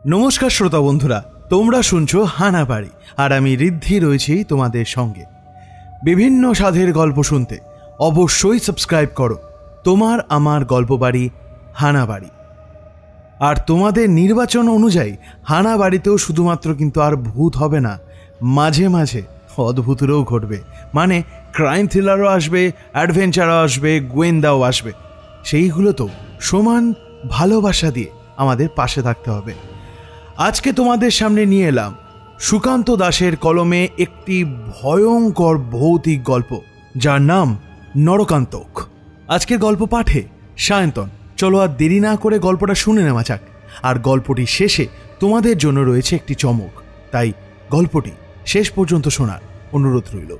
নমস্কার শ্রোতা বন্ধুরা, তোমরা শুনছো হানাবাড়ি আর আমি ঋদ্ধি রয়েছি তোমাদের সঙ্গে। বিভিন্ন স্বাদের গল্প শুনতে অবশ্যই সাবস্ক্রাইব করো তোমার আমার গল্পবাড়ি হানাবাড়ি। আর তোমাদের নির্বাচন অনুযায়ী হানাবাড়িতেও শুধুমাত্র কিন্তু আর ভূত হবে না, মাঝে মাঝে অদ্ভুতও ঘটবে। মানে ক্রাইম থ্রিলারও আসবে, অ্যাডভেঞ্চারও আসবে, গোয়েন্দাও আসবে। সেইগুলো তো সমান ভালোবাসা দিয়ে আমাদের পাশে থাকতে হবে। আজকে তোমাদের সামনে নিয়ে এলাম সুকান্ত দাসের কলমে একটি ভয়ঙ্কর ভৌতিক গল্প, যার নাম নরকান্তক। আজকের গল্প পাঠে সায়ন্তন। চলো আর দেরি না করে গল্পটা শুনে নেওয়া যাক। আর গল্পটি শেষে তোমাদের জন্য রয়েছে একটি চমক, তাই গল্পটি শেষ পর্যন্ত শোনার অনুরোধ রইল।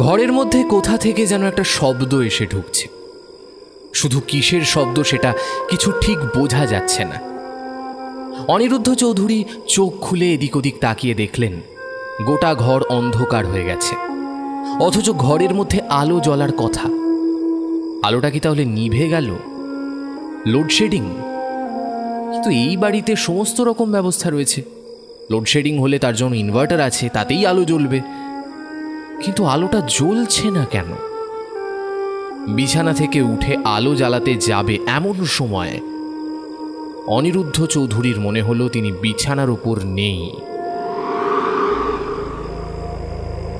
ঘরের মধ্যে কোথা থেকে যেন একটা শব্দ এসে ঢুকছে। শুধু কিসের শব্দ সেটা কিছু ঠিক বোঝা যাচ্ছে না। অনিরুদ্ধ চৌধুরী চোখ খুলে এদিক ওদিক তাকিয়ে দেখলেন গোটা ঘর অন্ধকার হয়ে গেছে, অথচ ঘরের মধ্যে আলো জ্বলার কথা। আলোটা কি তাহলে নিভে গেল? লোডশেডিং? কিন্তু এই বাড়িতে সমস্ত রকম ব্যবস্থা রয়েছে। লোডশেডিং হলে তার জন্য ইনভার্টার আছে, তাতেই আলো জ্বলবে। কিন্তু আলোটা জ্বলছে না কেন? বিছানা থেকে উঠে আলো জ্বালাতে যাবে এমন সময় অনিরুদ্ধ চৌধুরীর মনে হলো তিনি বিছানার উপর নেই।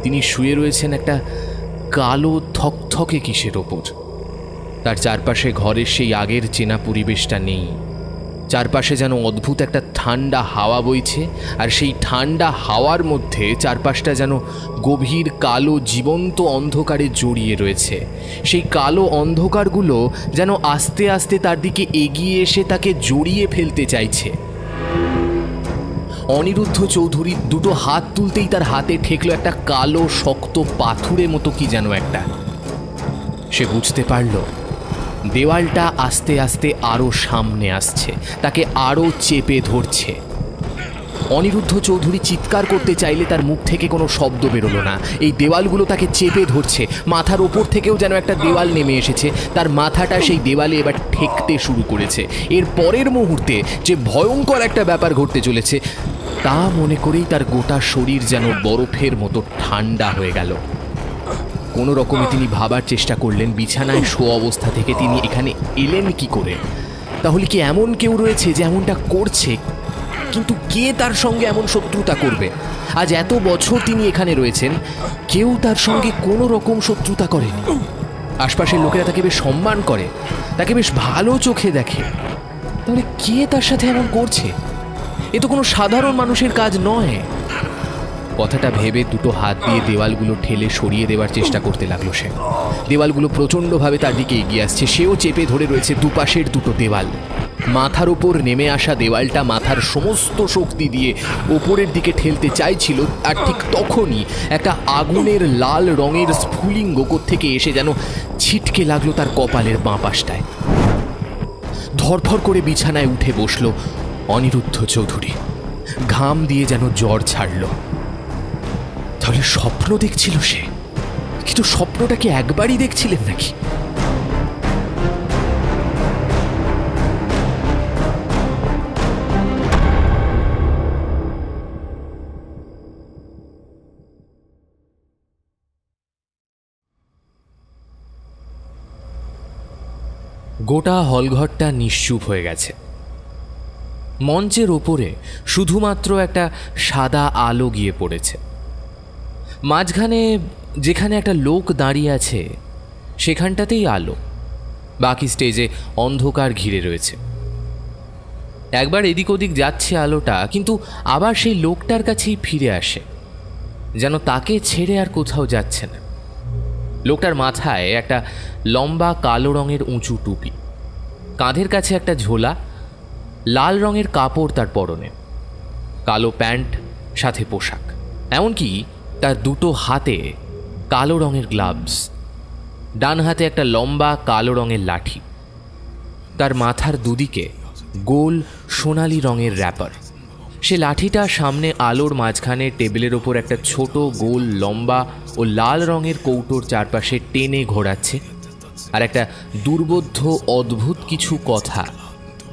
তিনি শুয়ে রয়েছেন একটা কালো থকথকে কিসের ওপর। তার চারপাশে ঘরের সেই আগের চেনা পরিবেশটা নেই। চারপাশে যেন অদ্ভুত একটা ঠান্ডা হাওয়া বইছে, আর সেই ঠান্ডা হাওয়ার মধ্যে চারপাশটা যেন গভীর কালো জীবন্ত অন্ধকারে জড়িয়ে রয়েছে। সেই কালো অন্ধকারগুলো যেন আস্তে আস্তে তার দিকে এগিয়ে এসে তাকে জড়িয়ে ফেলতে চাইছে। অনিরুদ্ধ চৌধুরীর দুটো হাত তুলতেই তার হাতে ঠেকলো একটা কালো শক্ত পাথুরের মতো কি যেন একটা। সে বুঝতে পারল দেওয়ালটা আস্তে আস্তে আরো সামনে আসছে, তাকে আরো চেপে ধরছে। অনিরুদ্ধ চৌধুরী চিৎকার করতে চাইলে তার মুখ থেকে কোনো শব্দ বেরোলো না। এই দেওয়ালগুলো তাকে চেপে ধরছে। মাথার ওপর থেকেও যেন একটা দেওয়াল নেমে এসেছে, তার মাথাটা সেই দেওয়ালে এবার ঠেকতে শুরু করেছে। এর পরের মুহূর্তে যে ভয়ঙ্কর একটা ব্যাপার ঘটতে চলেছে তা মনে করেই তার গোটা শরীর যেন বরফের মতো ঠান্ডা হয়ে গেল। কোনো রকমে তিনি ভাবার চেষ্টা করলেন বিছানায় শোয়া অবস্থা থেকে তিনি এখানে এলেন কি করে। তাহলে কি এমন কেউ রয়েছে যে এমনটা করছে? কিন্তু কে তার সঙ্গে এমন শত্রুতা করবে? আজ এত বছর তিনি এখানে রয়েছেন, কেউ তার সঙ্গে কোনো রকম শত্রুতা করেনি। আশপাশের লোকেরা তাকে বেশ সম্মান করে, তাকে বেশ ভালো চোখে দেখে। তাহলে কে তার সাথে এমন করছে? এ তো কোনো সাধারণ মানুষের কাজ নয়। কথাটা ভেবে দুটো হাত দিয়ে দেওয়ালগুলো ঠেলে সরিয়ে দেওয়ার চেষ্টা করতে লাগলো সে। দেওয়ালগুলো প্রচণ্ডভাবে তার দিকে এগিয়ে আসছে, সেও চেপে ধরে রয়েছে দুপাশের দুটো দেওয়াল। মাথার ওপর নেমে আসা দেওয়ালটা মাথার সমস্ত শক্তি দিয়ে ওপরের দিকে ঠেলতে চাইছিল, আর ঠিক তখনই একটা আগুনের লাল রঙের স্ফুলিঙ্গ থেকে এসে যেন ছিটকে লাগলো তার কপালের বাঁ পাশটায়। ধরফর করে বিছানায় উঠে বসলো অনিরুদ্ধ চৌধুরী। ঘাম দিয়ে যেন জ্বর ছাড়ল। তাহলে স্বপ্ন দেখছিল সে? কিন্তু স্বপ্নটা কি একবারই দেখছিলেন নাকি? গোটা হলঘরটা নিশ্চুপ হয়ে গেছে। মঞ্চের ওপরে শুধুমাত্র একটা সাদা আলো গিয়ে পড়েছে। মাঝখানে যেখানে একটা লোক দাঁড়িয়ে আছে সেখানটাতেই আলো, বাকি স্টেজে অন্ধকার ঘিরে রয়েছে। একবার এদিক ওদিক যাচ্ছে আলোটা, কিন্তু আবার সেই লোকটার কাছেই ফিরে আসে, যেন তাকে ছেড়ে আর কোথাও যাচ্ছে না। লোকটার মাথায় একটা লম্বা কালো রঙের উঁচু টুপি, কাঁধের কাছে একটা ঝোলা, লাল রঙের কাপড় তার পরনে, কালো প্যান্ট সাথে পোশাক, এমনকি তার দুটো হাতে কালো রঙের গ্লাভস, ডান হাতে একটা লম্বা কালো রঙের লাঠি। তার মাথার দুদিকে গোল সোনালি রঙের র্যাপার, সে লাঠিটা সামনে আলোর মাঝখানে টেবিলের ওপর একটা ছোট গোল লম্বা ও লাল রঙের কৌটোর চারপাশে টেনে ঘোরাচ্ছে, আর একটা দুর্বোধ্য অদ্ভুত কিছু কথা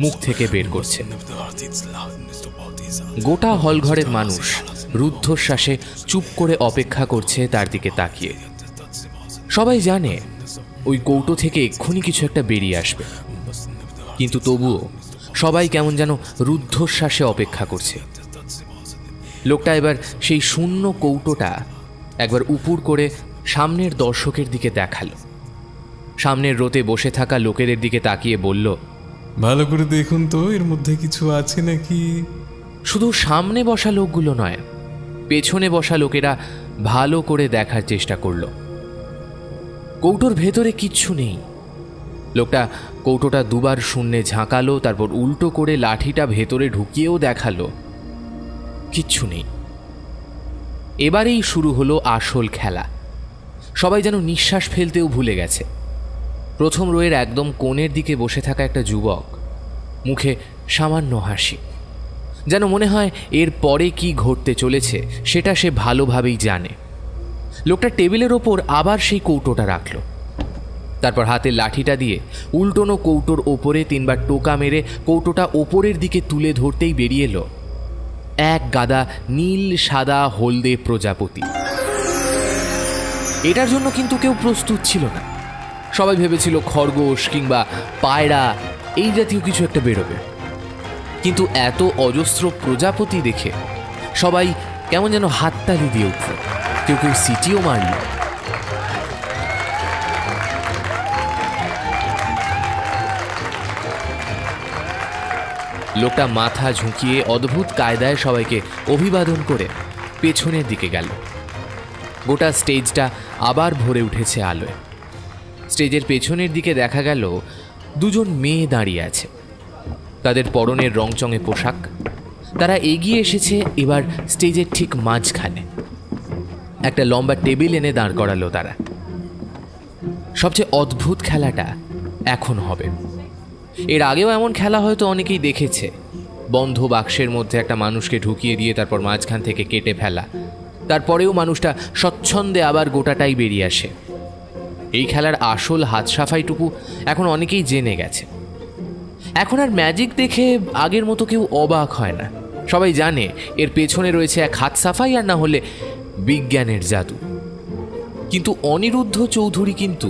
মুখ থেকে বের করছে। গোটা হলঘরের মানুষ রুদ্ধশ্বাসে চুপ করে অপেক্ষা করছে তার দিকে তাকিয়ে। সবাই জানে ওই কৌটো থেকে এক্ষুনি কিছু একটা বেরিয়ে আসবে, কিন্তু তবুও সবাই কেমন যেন রুদ্ধশ্বাসে অপেক্ষা করছে। লোকটা এবার সেই শূন্য কৌটোটা একবার উপুর করে সামনের দর্শকের দিকে দেখালো। সামনের রোতে বসে থাকা লোকেদের দিকে তাকিয়ে বলল, ভালো করে দেখুন তো, এর মধ্যে কিছু আছে নাকি। শুধু সামনে বসা লোকগুলো নয়, পেছনে বসা লোকেরা ভালো করে দেখার চেষ্টা করল। কৌটোর ভেতরে কিচ্ছু নেই। লোকটা কৌটোটা দুবার শূন্যে ঝাঁকালো, তারপর উল্টো করে লাঠিটা ভেতরে ঢুকিয়েও দেখালো, কিচ্ছু নেই। এবারেই শুরু হলো আসল খেলা। সবাই যেন নিঃশ্বাস ফেলতেও ভুলে গেছে। প্রথম রোয়ের একদম কোণের দিকে বসে থাকা একটা যুবক, মুখে সামান্য হাসি, যেন মনে হয় এর পরে কি ঘটতে চলেছে সেটা সে ভালোভাবেই জানে। লোকটা টেবিলের ওপর আবার সেই কৌটোটা রাখল, তারপর হাতের লাঠিটা দিয়ে উল্টোনো কৌটোর ওপরে 3 বার টোকা মেরে কৌটোটা ওপরের দিকে তুলে ধরতেই বেরিয়ে এলো এক গাদা নীল সাদা হলদে প্রজাপতি। এটার জন্য কিন্তু কেউ প্রস্তুত ছিল না। সবাই ভেবেছিল খরগোশ কিংবা পায়রা এই জাতীয় কিছু একটা বেরোবে, কিন্তু এত অজস্র প্রজাপতি দেখে সবাই কেমন যেন হাততালি দিয়ে উঠল, কেউ কেউ সিটিও মারল। লোকটা মাথা ঝুঁকিয়ে অদ্ভুত কায়দায় সবাইকে অভিবাদন করে পেছনের দিকে গেল। গোটা স্টেজটা আবার ভরে উঠেছে আলোয়। স্টেজের পেছনের দিকে দেখা গেল 2জন মেয়ে দাঁড়িয়ে আছে। তাদের পরনের রংচঙে পোশাক। তারা এগিয়ে এসেছে এবার স্টেজের ঠিক মাঝখানে। একটা লম্বা টেবিল এনে দাঁড় করালো তারা। সবচেয়ে অদ্ভুত খেলাটা এখন হবে। এর আগেও এমন খেলা হয়তো অনেকেই দেখেছে। বন্ধ বাক্সের মধ্যে একটা মানুষকে ঢুকিয়ে দিয়ে তারপর মাঝখান থেকে কেটে ফেলা, তারপরেও মানুষটা স্বচ্ছন্দে আবার গোটাটাই বেরিয়ে আসে। এই খেলার আসল হাত সাফাইটুকু এখন অনেকেই জেনে গেছে। এখন আর ম্যাজিক দেখে আগের মতো কেউ অবাক হয় না। সবাই জানে এর পেছনে রয়েছে এক হাত সাফাই, আর না হলে বিজ্ঞানের জাদু। কিন্তু অনিরুদ্ধ চৌধুরী কিন্তু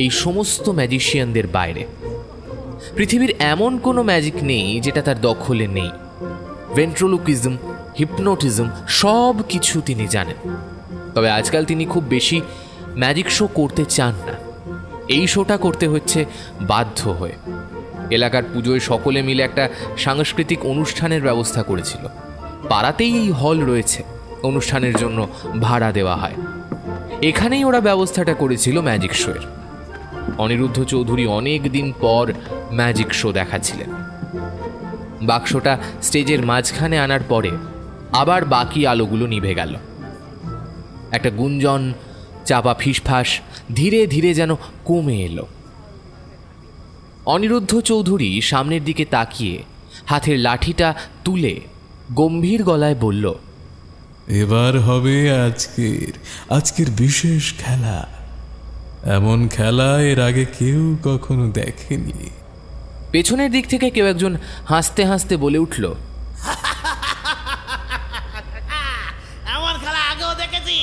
এই সমস্ত ম্যাজিশিয়ানদের বাইরে। পৃথিবীর এমন কোনো ম্যাজিক নেই যেটা তার দখলে নেই। ভেন্ট্রোলোকুইজম, হিপনোটিজম সব কিছু তিনি জানেন। তবে আজকাল তিনি খুব বেশি ম্যাজিক শো করতে চান না। এই শোটা করতে হচ্ছে বাধ্য হয়ে। এলাকার পুজোয় সকলে মিলে একটা সাংস্কৃতিক অনুষ্ঠানের ব্যবস্থা করেছিল। পাড়াতেই এই হল রয়েছে, অনুষ্ঠানের জন্য ভাড়া দেওয়া হয়। এখানেই ওরা ব্যবস্থাটা করেছিল ম্যাজিক শোয়ের। অনিরুদ্ধ চৌধুরী অনেক দিন পর ম্যাজিক শো দেখাচ্ছিলেন। বাক্সটা স্টেজের মাঝখানে আনার পরে আবার বাকি আলোগুলো নিভে গেল। একটা গুঞ্জন, চাপা ফিসফাস ধীরে ধীরে যেন কমে এলো। অনিরুদ্ধ চৌধুরী সামনের দিকে তাকিয়ে হাতের লাঠিটা তুলে গম্ভীর গলায় বলল, এবার হবে আজকের বিশেষ খেলা। এমন খেলা এর আগে কেউ কখনো দেখেনি। পেছনের দিক থেকে কেউ একজন হাসতে হাসতে বলে উঠল, এমন খেলা আগেও দেখেছি।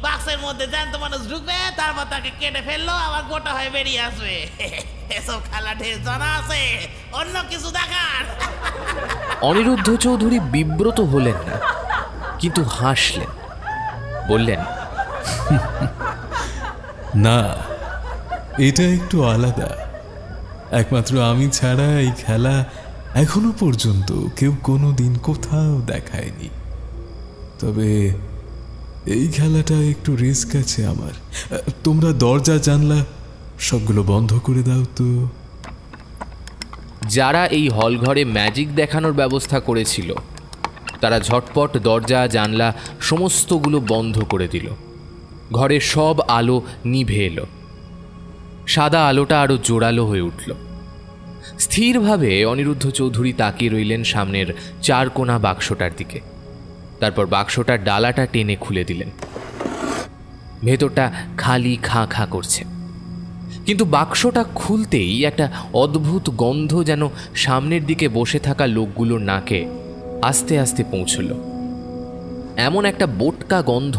বাক্সের মধ্যে জ্যান্ত মানুষ ঢুকবে, তারপর তাকে কেটে ফেললো, আবার গোটা হয়ে বেরিয়ে আসবে। এসব খেলা ঢের জানা আছে, অন্য কিছু দেখার। অনিরুদ্ধ চৌধুরী বিব্রত হলেন না, কিন্তু হাসলেন। বললেন, না, এটা একটু আলাদা। একমাত্র আমি ছাড়া এই খেলা এখনো পর্যন্ত কেউ কোনোদিন কোথাও দেখায়নি। তবে এই খেলাটা একটু রিস্ক আছে আমার। তোমরা দরজা জানলা সবগুলো বন্ধ করে দাও তো। যারা এই হলঘরে ম্যাজিক দেখানোর ব্যবস্থা করেছিল তারা ঝটপট দরজা জানলা সমস্তগুলো বন্ধ করে দিল। ঘরের সব আলো নিভে এলো। সাদা আলোটা আরো জোরালো হয়ে উঠল। স্থিরভাবে অনিরুদ্ধ চৌধুরী তাকিয়ে রইলেন সামনের চারকোনা বাক্সটার দিকে। তারপর বাক্সটার ডালাটা টেনে খুলে দিলেন। ভেতরটা খালি খাঁ খাঁ করছে, কিন্তু বাক্সটা খুলতেই একটা অদ্ভুত গন্ধ যেন সামনের দিকে বসে থাকা লোকগুলোর নাকে আস্তে আস্তে পৌঁছল। এমন একটা বোটকা গন্ধ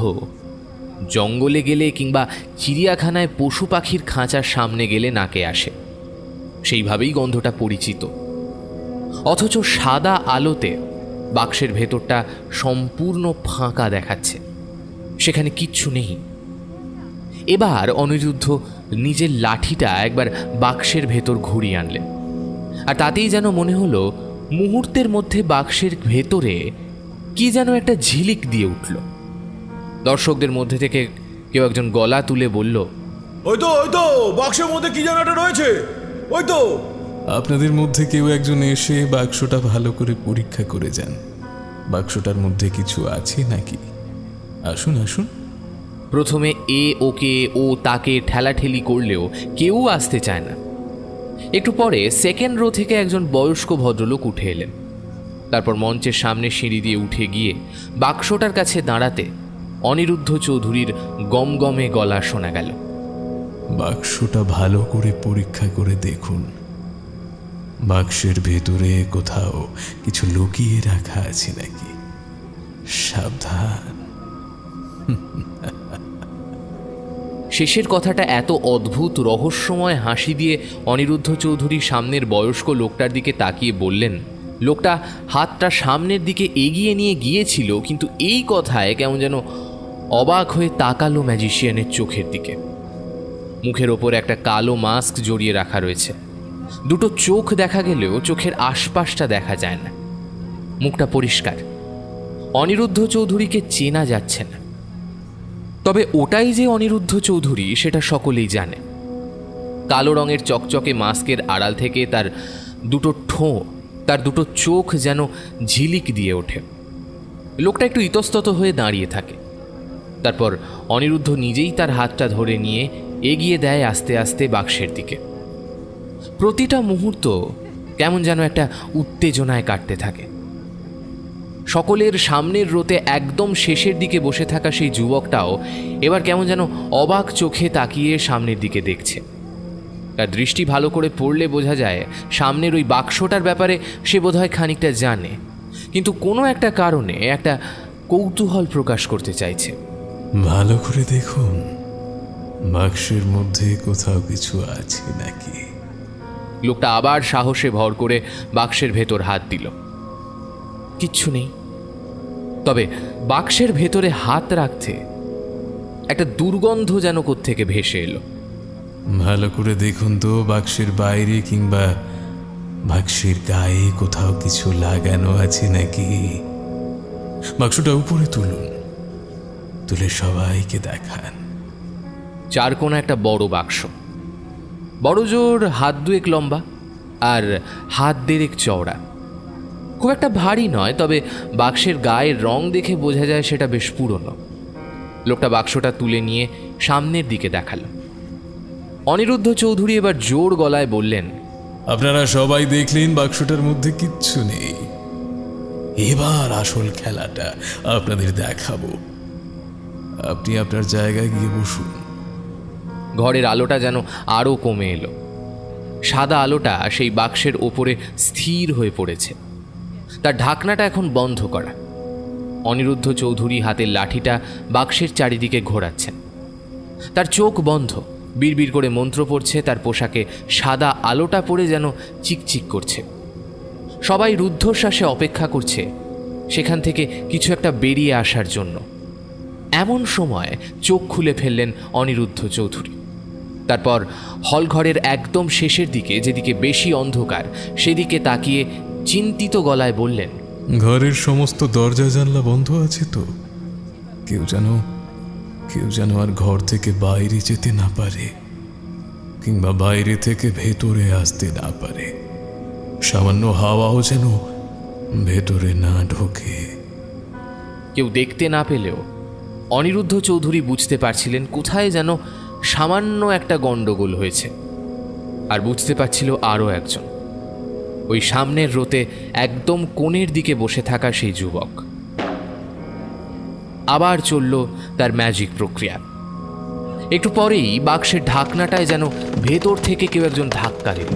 জঙ্গলে গেলে কিংবা চিড়িয়াখানায় পশু পাখির খাঁচার সামনে গেলে নাকে আসে, সেইভাবেই গন্ধটা পরিচিত। অথচ সাদা আলোতে বাক্সের ভেতরটা সম্পূর্ণ ফাঁকা দেখাচ্ছে, সেখানে কিচ্ছু নেই। এবার অনিরুদ্ধ নিজের লাঠিটা একবার বাক্সের ভেতর ঘুরিয়ে আনলেন, আর তাতেই যেন মনে হলো মুহূর্তের মধ্যে বাক্সের ভেতরে কি যেন একটা ঝিলিক দিয়ে উঠল। দর্শকদের মধ্যে থেকে কেউ একজন গলা তুলে বলল, ওই তো বাক্সের মধ্যে কি যেন একটা রয়েছে, ওই তো। আপনাদের মধ্যে কেউ একজন এসে বাক্সটা ভালো করে পরীক্ষা করে যান, বাক্সটার মধ্যে কিছু আছে নাকি। আসুন আসুন। প্রথমে ওকে ও তাকে ঠেলাঠেলি করলেও কেউ আসতে চায় না। একটু পরে সেকেন্ড রো থেকে একজন বয়স্ক ভদ্রলোক উঠে এলেন। তারপর মঞ্চের সামনে সিঁড়ি দিয়ে উঠে গিয়ে বাক্সটার কাছে দাঁড়াতে অনিরুদ্ধ চৌধুরীর গমগমে গলা শোনা গেল, বাক্সটা ভালো করে পরীক্ষা করে দেখুন, বাক্সের ভেতরে কোথাও কিছু লুকিয়ে রাখা আছে নাকি। সাবধান। শেষের কথাটা এত অদ্ভুত রহস্যময় হাসি দিয়ে অনিরুদ্ধ চৌধুরী সামনের বয়স্ক লোকটার দিকে তাকিয়ে বললেন। লোকটা হাতটা সামনের দিকে এগিয়ে নিয়ে গিয়েছিল, কিন্তু এই কথায় কেমন যেন অবাক হয়ে তাকালো ম্যাজিশিয়ানের চোখের দিকে। মুখের ওপর একটা কালো মাস্ক জড়িয়ে রাখা রয়েছে, দুটো চোখ দেখা গেলেও চোখের আশপাশটা দেখা যায় না। মুখটা পরিষ্কার, অনিরুদ্ধ চৌধুরীকে চেনা যাচ্ছে না। তবে ওটাই যে অনিরুদ্ধ চৌধুরী সেটা সকলেই জানে। কালো রঙের চকচকে মাস্কের আড়াল থেকে তার দুটো ঠোঁট, তার দুটো চোখ যেন ঝিলিক দিয়ে ওঠে। লোকটা একটু ইতস্তত হয়ে দাঁড়িয়ে থাকে, তারপর অনিরুদ্ধ নিজেই তার হাতটা ধরে নিয়ে এগিয়ে দেয় আস্তে আস্তে বাক্সের দিকে। প্রতিটা মুহূর্ত কেমন যেন একটা উত্তেজনায় কাটতে থাকে। সকলের সামনের রোতে একদম শেষের দিকে বসে থাকা সেই যুবকটাও এবার কেমন যেন অবাক চোখে তাকিয়ে সামনের দিকে দেখছে। তার দৃষ্টি ভালো করে পড়লে বোঝা যায় সামনের ওই বাক্সটার ব্যাপারে সে বোধহয় খানিকটা জানে, কিন্তু কোনো একটা কারণে একটা কৌতূহল প্রকাশ করতে চাইছে। ভালো করে দেখুন, বাক্সের মধ্যে কোথাও কিছু আছে নাকি। লোকটা আবার সাহসে ভর করে বাক্সের ভেতর হাত দিল। কিচ্ছু নেই। তবে বাক্সের ভেতরে হাত রাখতে একটা দুর্গন্ধ যেন কোত্থেকে ভেসে এলো। ভালো করে দেখুন তো, বাক্সের বাইরে কিংবা বাক্সের গায়ে কোথাও কিছু লাগানো আছে নাকি। বাক্সটা উপরে তুলুন, তুলে সবাইকে দেখান। চারকোনা একটা বড় বাক্স, বড় জোর হাত দুয়েক লম্বা আর হাত দেড়েক চওড়া। খুব একটা ভারী নয়, তবে বাক্সের গায়ের রং দেখে বোঝা যায় সেটা বেশ পুরনো। লোকটা বাক্সটা তুলে নিয়ে সামনের দিকে দেখালো। অনিরুদ্ধ চৌধুরী এবার জোর গলায় বললেন, আপনারা সবাই দেখলেন বাক্সটার মধ্যে কিচ্ছু নেই। এবার আসল খেলাটা আপনাদের দেখাবো। আপনি আপনার জায়গায় গিয়ে বসুন। ঘরের আলোটা যেন আরও কমে এলো। সাদা আলোটা সেই বাক্সের ওপরে স্থির হয়ে পড়েছে। তার ঢাকনাটা এখন বন্ধ করা। অনিরুদ্ধ চৌধুরী হাতের লাঠিটা বাক্সের চারিদিকে ঘোরাচ্ছেন। তার চোখ বন্ধ, বিড়বিড় করে মন্ত্র পড়ছে। তার পোশাকে সাদা আলোটা পড়ে যেন চিকচিক করছে। সবাই রুদ্ধশ্বাসে অপেক্ষা করছে সেখান থেকে কিছু একটা বেরিয়ে আসার জন্য। এমন সময় চোখ খুলে ফেললেন অনিরুদ্ধ চৌধুরী। তারপর হলঘরের একদম শেষের দিকে, যেদিকে বেশি অন্ধকার, সেদিকে তাকিয়ে চিন্তিত গলায় বললেন, ঘরের সমস্ত দরজা জানলা বন্ধ আছে তো? কেউ যেন আর ঘর থেকে বাইরে যেতে না পারে, কিংবা বাইরে থেকে ভেতরে আসতে না পারে। সামান্য হাওয়াও যেন ভেতরে না ঢোকে। কেউ দেখতে না পেলেও অনিরুদ্ধ চৌধুরী বুঝতে পারছিলেন কোথায় যেন সামান্য একটা গণ্ডগোল হয়েছে। আর বুঝতে পারছিল আরও একজন, ওই সামনের রোতে একদম কোণের দিকে বসে থাকা সেই যুবক। আবার চলল তার ম্যাজিক প্রক্রিয়া। একটু পরেই বাক্সের ঢাকনাটায় যেন ভেতর থেকে কেউ একজন ধাক্কা দিল।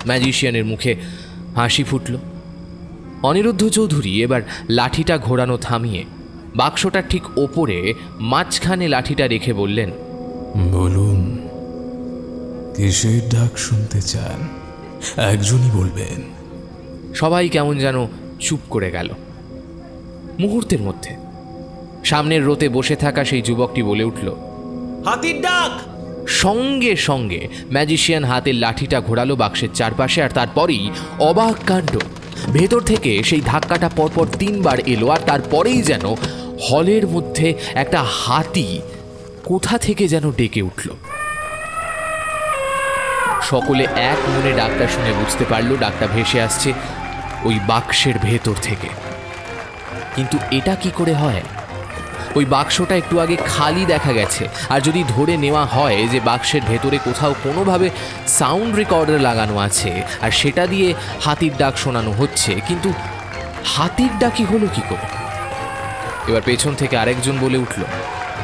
ম্যাজিশিয়ানের মুখে হাসি ফুটল। অনিরুদ্ধ চৌধুরী এবার লাঠিটা ঘোরানো থামিয়ে বাক্সটার ঠিক ওপরে মাঝখানে লাঠিটা রেখে বললেন, বলুন, কিসের ডাক শুনতে চান? একজনই বলবেন। সবাই কেমন যেন চুপ করে গেল। মুহূর্তের মধ্যে সামনের রোতে বসে থাকা সেই যুবকটি বলে উঠল, হাতির ডাক। সঙ্গে সঙ্গে ম্যাজিশিয়ান হাতের লাঠিটা ঘোরালো বাক্সের চারপাশে, আর তারপরেই অবাক কাণ্ড, ভেতর থেকে সেই ধাক্কাটা পরপর 3 বার এলো, আর তারপরেই যেন হলের মধ্যে একটা হাতি কোথা থেকে যেন ডেকে উঠল। সকলে এক মনে ডাকটা শুনে বুঝতে পারলো ডাকটা ভেসে আসছে ওই বাক্সের ভেতর থেকে। কিন্তু এটা কি করে হয়? ওই বাক্সটা একটু আগে খালি দেখা গেছে, আর যদি ধরে নেওয়া হয় যে বাক্সের ভেতরে কোথাও কোনোভাবে সাউন্ড রেকর্ডার লাগানো আছে আর সেটা দিয়ে হাতির ডাক শোনানো হচ্ছে, কিন্তু হাতির ডাকই হলো কি করে? এবার পেছন থেকে আরেকজন বলে উঠল,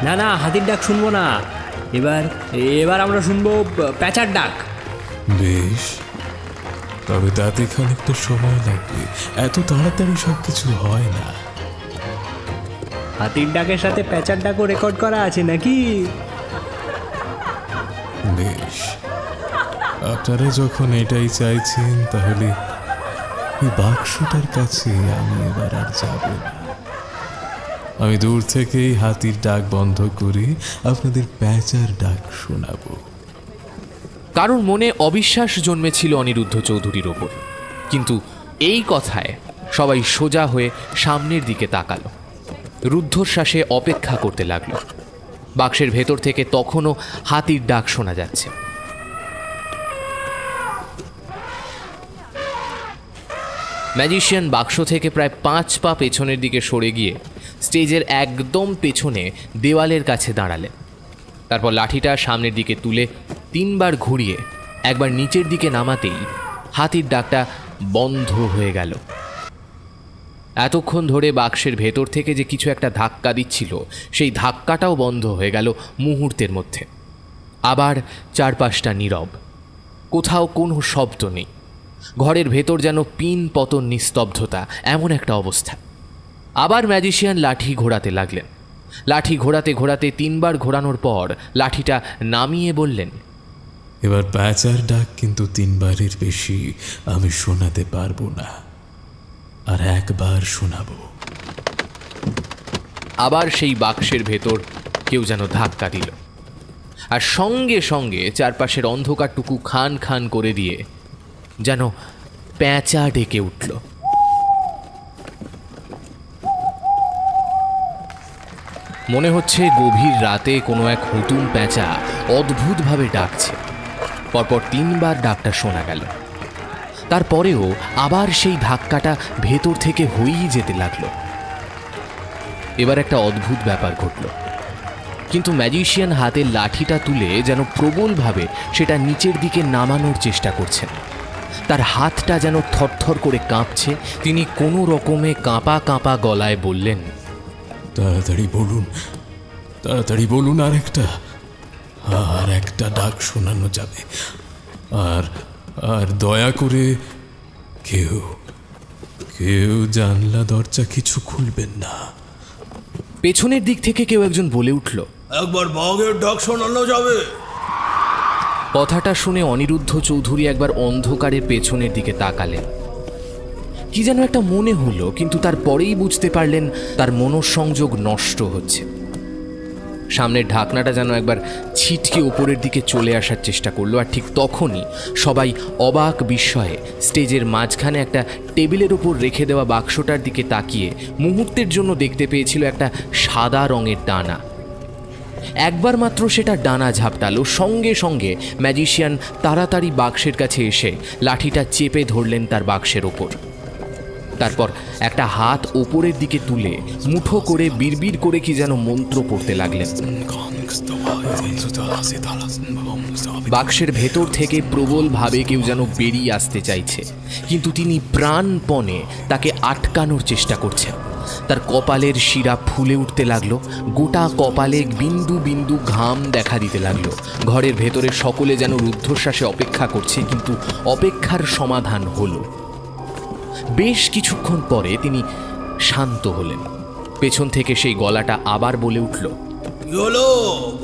না না, হাতির ডাক শুনবো না, এবার আমরা শুনবো প্যাঁচার ডাক। বেশ, তবে তাতে খানিকটা সময় লাগবে, এত তাড়াতাড়ি সব কিছু হয় না। হাতির ডাকের সাথে প্যাঁচার ডাকও রেকর্ড করা আছে নাকি? বেশ, আপনারা যখন এটাই চাইছেন, তাহলে এই বাক্সটার কাছে আমি এবার আর যাব না। আমি দূর থেকেই হাতির ডাক বন্ধ করে আপনাদের প্যাঁচার ডাক শোনাবো। কারণ মনে অবিশ্বাস জন্মেছিল অনিরুদ্ধ চৌধুরীর ওপর, কিন্তু এই কথায় সবাই সোজা হয়ে সামনের দিকে তাকালো, রুদ্ধশ্বাসে অপেক্ষা করতে লাগলো। বাক্সের ভেতর থেকে তখনও হাতির ডাক শোনা যাচ্ছে। ম্যাজিশিয়ান বাক্স থেকে প্রায় 5 পা পেছনের দিকে সরে গিয়ে স্টেজের একদম পেছনে দেওয়ালের কাছে দাঁড়ালেন। তারপর লাঠিটা সামনের দিকে তুলে 3 বার ঘুরিয়ে একবার নিচের দিকে নামাতেই হাতির ডাকটা বন্ধ হয়ে গেল। এতক্ষণ ধরে বাক্সের ভেতর থেকে যে কিছু একটা ধাক্কা দিচ্ছিল, সেই ধাক্কাটাও বন্ধ হয়ে গেল মুহূর্তের মধ্যে। আবার চারপাশটা নীরব, কোথাও কোনো শব্দ নেই। ঘরের ভেতর যেন পিন পতন নিস্তব্ধতা, এমন একটা অবস্থা। আবার ম্যাজিশিয়ান লাঠি ঘোরাতে লাগলেন। লাঠি ঘোরাতে ঘোরাতে 3 বার ঘোরানোর পর লাঠিটা নামিয়ে বললেন, এবার প্যাঁচার ডাক কিন্তু 3 বারের বেশি আমি শোনাতে পারবো না, আর একবার শোনাবো। আবার সেই বাক্সের ভেতর কেউ যেন ধাক্কা দিল, আর সঙ্গে সঙ্গে চারপাশের অন্ধকারটুকু খান খান করে দিয়ে যেন প্যাঁচা ডেকে উঠল। মনে হচ্ছে গভীর রাতে কোনো এক হুতুম প্যাঁচা অদ্ভুতভাবে ডাকছে। পরপর 3 বার ডাকটা শোনা গেল। তারপরেও আবার সেই ধাক্কাটা ভেতর থেকে হয়েই যেতে লাগলো। এবার একটা অদ্ভুত ব্যাপার ঘটল, কিন্তু ম্যাজিশিয়ান হাতের লাঠিটা তুলে যেন প্রবলভাবে সেটা নিচের দিকে নামানোর চেষ্টা করছেন। তার হাতটা যেন থরথর করে কাঁপছে। তিনি কোনো রকমে কাঁপা কাঁপা গলায় বললেন, তাড়াতাড়ি বলুন, তাড়াতাড়ি বলুন, আর একটা ডাক শোনানো যাবে। আর আর দয়া করে কেউ জানলা দরজা কিছু খুলবেন না। পেছনের দিক থেকে কেউ একজন বলে উঠল, একবার বাঘের ডাক শোনানো যাবে। কথাটা শুনে অনিরুদ্ধ চৌধুরী একবার অন্ধকারের পেছনের দিকে তাকালেন। কি যেন একটা মনে হলো, কিন্তু তারপরেই বুঝতে পারলেন তার মনঃসংযোগ নষ্ট হচ্ছে। সামনের ঢাকনাটা যেন একবার ছিটকে উপরের দিকে চলে আসার চেষ্টা করলো, আর ঠিক তখনই সবাই অবাক বিস্ময়ে স্টেজের মাঝখানে একটা টেবিলের উপর রেখে দেওয়া বাক্সটার দিকে তাকিয়ে মুহূর্তের জন্য দেখতে পেয়েছিল একটা সাদা রঙের ডানা। একবার মাত্র সেটা ডানা ঝাপটালো, সঙ্গে সঙ্গে ম্যাজিশিয়ান তাড়াতাড়ি বাক্সের কাছে এসে লাঠিটা চেপে ধরলেন তার বাক্সের ওপর। তারপর একটা হাত ওপরের দিকে তুলে মুঠো করে বিড়বিড় করে কি যেন মন্ত্র পড়তে লাগলেন। বাক্সের ভেতর থেকে প্রবলভাবে কেউ যেন বেরিয়ে আসতে চাইছে, কিন্তু তিনি প্রাণপণে তাকে আটকানোর চেষ্টা করছেন। তার কপালের শিরা ফুলে উঠতে লাগলো, গোটা কপালে বিন্দু বিন্দু ঘাম দেখা দিতে লাগলো। ঘরের ভেতরে সকলে যেন রুদ্ধশ্বাসে অপেক্ষা করছে, কিন্তু অপেক্ষার সমাধান হলো। বেশ কিছুক্ষণ পরে তিনি শান্ত হলেন। পেছন থেকে সেই গলাটা আবার বলে উঠল, কি হলো,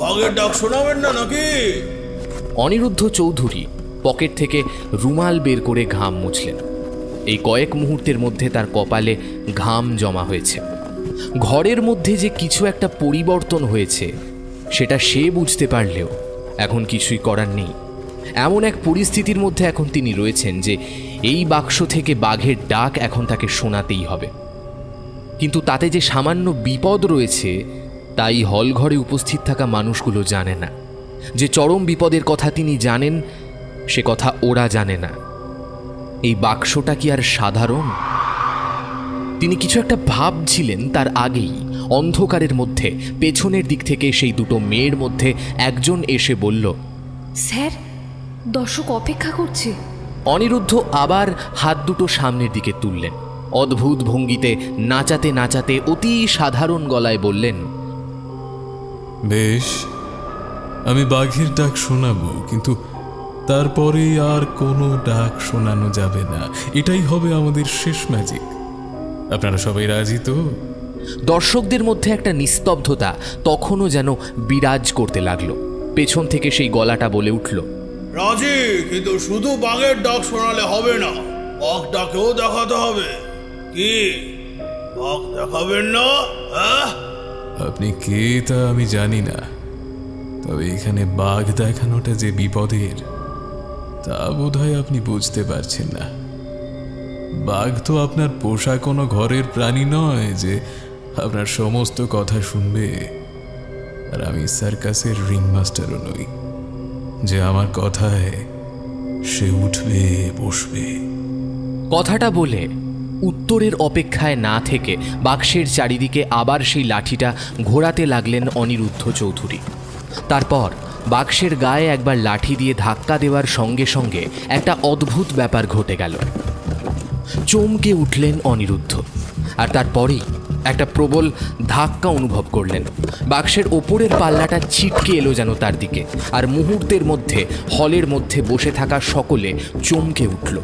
বাঘের ডাক শোনাবেন না নাকি? অনিরুদ্ধ চৌধুরী পকেট থেকে রুমাল বের করে ঘাম মুছলেন। এই কয়েক মুহূর্তের মধ্যে তার কপালে ঘাম জমা হয়েছে। ঘরের মধ্যে যে কিছু একটা পরিবর্তন হয়েছে সেটা সে বুঝতে পারলেও এখন কিছুই করার নেই। এমন এক পরিস্থিতির মধ্যে এখন তিনি রয়েছেন যে এই বাক্স থেকে বাঘের ডাক এখন তাকে শোনাতেই হবে। কিন্তু তাতে যে সামান্য বিপদ রয়েছে তাই হলঘরে উপস্থিত থাকা মানুষগুলো জানে না। যে চরম বিপদের কথা তিনি জানেন সে কথা ওরা জানে না। এই বাক্সটা কি আর সাধারণ? তিনি কিছু একটা ভাবছিলেন, তার আগেই অন্ধকারের মধ্যে পেছনের দিক থেকে সেই দুটো মেয়ের মধ্যে একজন এসে বলল, স্যার, দর্শক অপেক্ষা করছে। অনিরুদ্ধ আবার হাত দুটো সামনের দিকে তুললেন, অদ্ভুত ভঙ্গিতে নাচাতে নাচাতে অতি সাধারণ গলায় বললেন, বেশ, আমি বাঘের ডাক শোনাবো, কিন্তু তারপরে আর কোনো ডাক শোনানো যাবে না। এটাই হবে আমাদের শেষ ম্যাজিক। আপনারা সবাই রাজি তো? দর্শকদের মধ্যে একটা নিস্তব্ধতা তখনও যেন বিরাজ করতে লাগলো। পেছন থেকে সেই গলাটা বলে উঠল, রাজি, কিন্তু শুধু বাঘের ডাক শোনালে হবে না, বাঘ ডাকেও দেখাতে হবে। কি বাঘ দেখাবেন না? আপনি কে তা আমি জানি না, তবে এখানে বাঘ দেখানোটা যে বিপদের তা বোধহয় আপনি বুঝতে পারছেন না। বাঘ তো আপনার পোষা কোনো ঘরের প্রাণী নয় যে আপনার সমস্ত কথা শুনবে। আর আমি সার্কাসের রিংমাস্টারও নই যে আমার কথায় সে উঠবে বসবে। কথাটা বলে উত্তরের অপেক্ষায় না থেকে বাক্সের চারিদিকে আবার সেই লাঠিটা ঘোরাতে লাগলেন অনিরুদ্ধ চৌধুরী। তারপর বাক্সের গায়ে একবার লাঠি দিয়ে ধাক্কা দেওয়ার সঙ্গে সঙ্গে একটা অদ্ভুত ব্যাপার ঘটে গেল। চমকে উঠলেন অনিরুদ্ধ, আর তারপরেই একটা প্রবল ধাক্কা অনুভব করলেন। বাক্সের ওপরের পাল্লাটা ছিটকে এলো যেন তার দিকে, আর মুহূর্তের মধ্যে হলের মধ্যে বসে থাকা সকলে চমকে উঠল,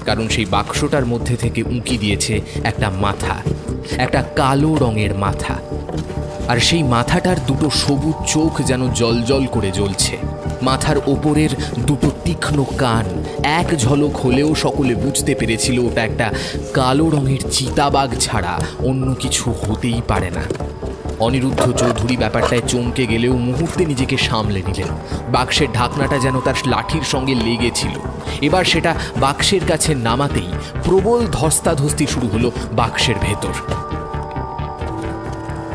কারণ সেই বাক্সটার মধ্যে থেকে উঁকি দিয়েছে একটা মাথা, একটা কালো রঙের মাথা। আর সেই মাথাটার দুটো সবুজ চোখ যেন জলজল করে জ্বলছে। মাথার ওপরের দুটো তীক্ষ্ণ কান এক ঝলক হলেও সকলে বুঝতে পেরেছিল ওটা একটা কালো রঙের চিতাবাঘ ছাড়া অন্য কিছু হতেই পারে না। অনিরুদ্ধ চৌধুরী ব্যাপারটায় চমকে গেলেও মুহূর্তে নিজেকে সামলে নিলেন। বাক্সের ঢাকনাটা যেন তার লাঠির সঙ্গে লেগেছিল। এবার সেটা বাক্সের কাছে নামাতেই প্রবল ধস্তাধস্তি শুরু হলো বাক্সের ভেতর।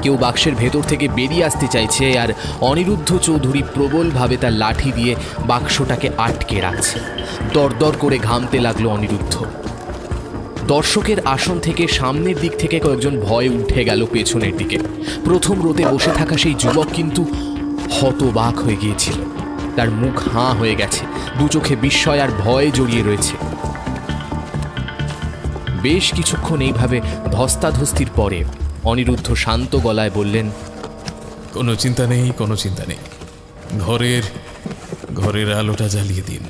কেউ বাক্সের ভেতর থেকে বেরিয়ে আসতে চাইছে, আর অনিরুদ্ধ চৌধুরী প্রবলভাবে তার লাঠি দিয়ে বাক্সটাকে আটকে রাখছে। দরদর করে ঘামতে লাগলো অনিরুদ্ধ। দর্শকের আসন থেকে সামনের দিক থেকে কয়েকজন ভয়ে উঠে গেল পেছনের দিকে। প্রথম রোতে বসে থাকা সেই যুবক কিন্তু হতবাক হয়ে গিয়েছিল। তার মুখ হাঁ হয়ে গেছে, দু চোখে বিস্ময় আর ভয় জড়িয়ে রয়েছে। বেশ কিছুক্ষণ এইভাবে ধস্তাধস্তির পরে অনিরুদ্ধ শান্ত গলায় বললেন, কোনো চিন্তা নেই, কোনো চিন্তা নেই। ঘরের আলোটা জ্বালিয়ে দিন,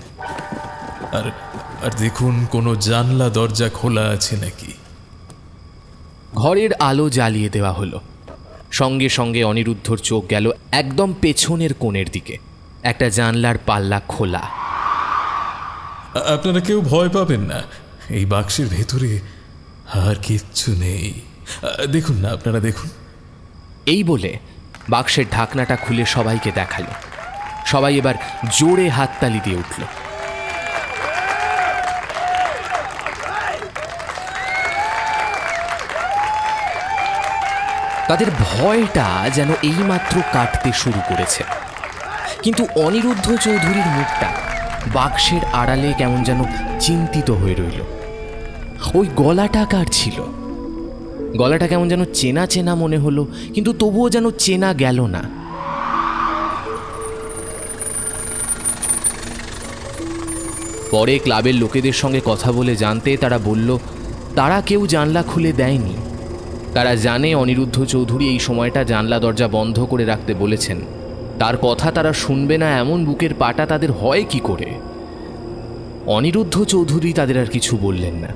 আর দেখুন কোনো জানলা দরজা খোলা আছে নাকি। ঘরের আলো জ্বালিয়ে দেওয়া হলো। সঙ্গে সঙ্গে অনিরুদ্ধর চোখ গেল একদম পেছনের কোণের দিকে। একটা জানলার পাল্লা খোলা। আপনারা কেউ ভয় পাবেন না, এই বাক্সের ভেতরে আর কিচ্ছু নেই। দেখুন না, আপনারা দেখুন। এই বলে বাক্সের ঢাকনাটা খুলে সবাইকে দেখালো। সবাই এবার জোরে হাততালি দিয়ে উঠল। তাদের ভয়টা যেন এইমাত্র কাটতে শুরু করেছে। কিন্তু অনিরুদ্ধ চৌধুরীর মুখটা বাক্সের আড়ালে কেমন যেন চিন্তিত হয়ে রইল। ওই গলাটা কার ছিল? গলাটা কেমন যেন চেনা চেনা মনে হলো, কিন্তু তবুও যেন চেনা গেল না। পরে ক্লাবের লোকেদের সঙ্গে কথা বলে জানতে তারা বলল, তারা কেউ জানলা খুলে দেয়নি। তারা জানে অনিরুদ্ধ চৌধুরী এই সময়টা জানলা দরজা বন্ধ করে রাখতে বলেছেন। তার কথা তারা শুনবে না এমন বুকের পাটা তাদের হয় কি করে? অনিরুদ্ধ চৌধুরী তাদের আর কিছু বললেন না,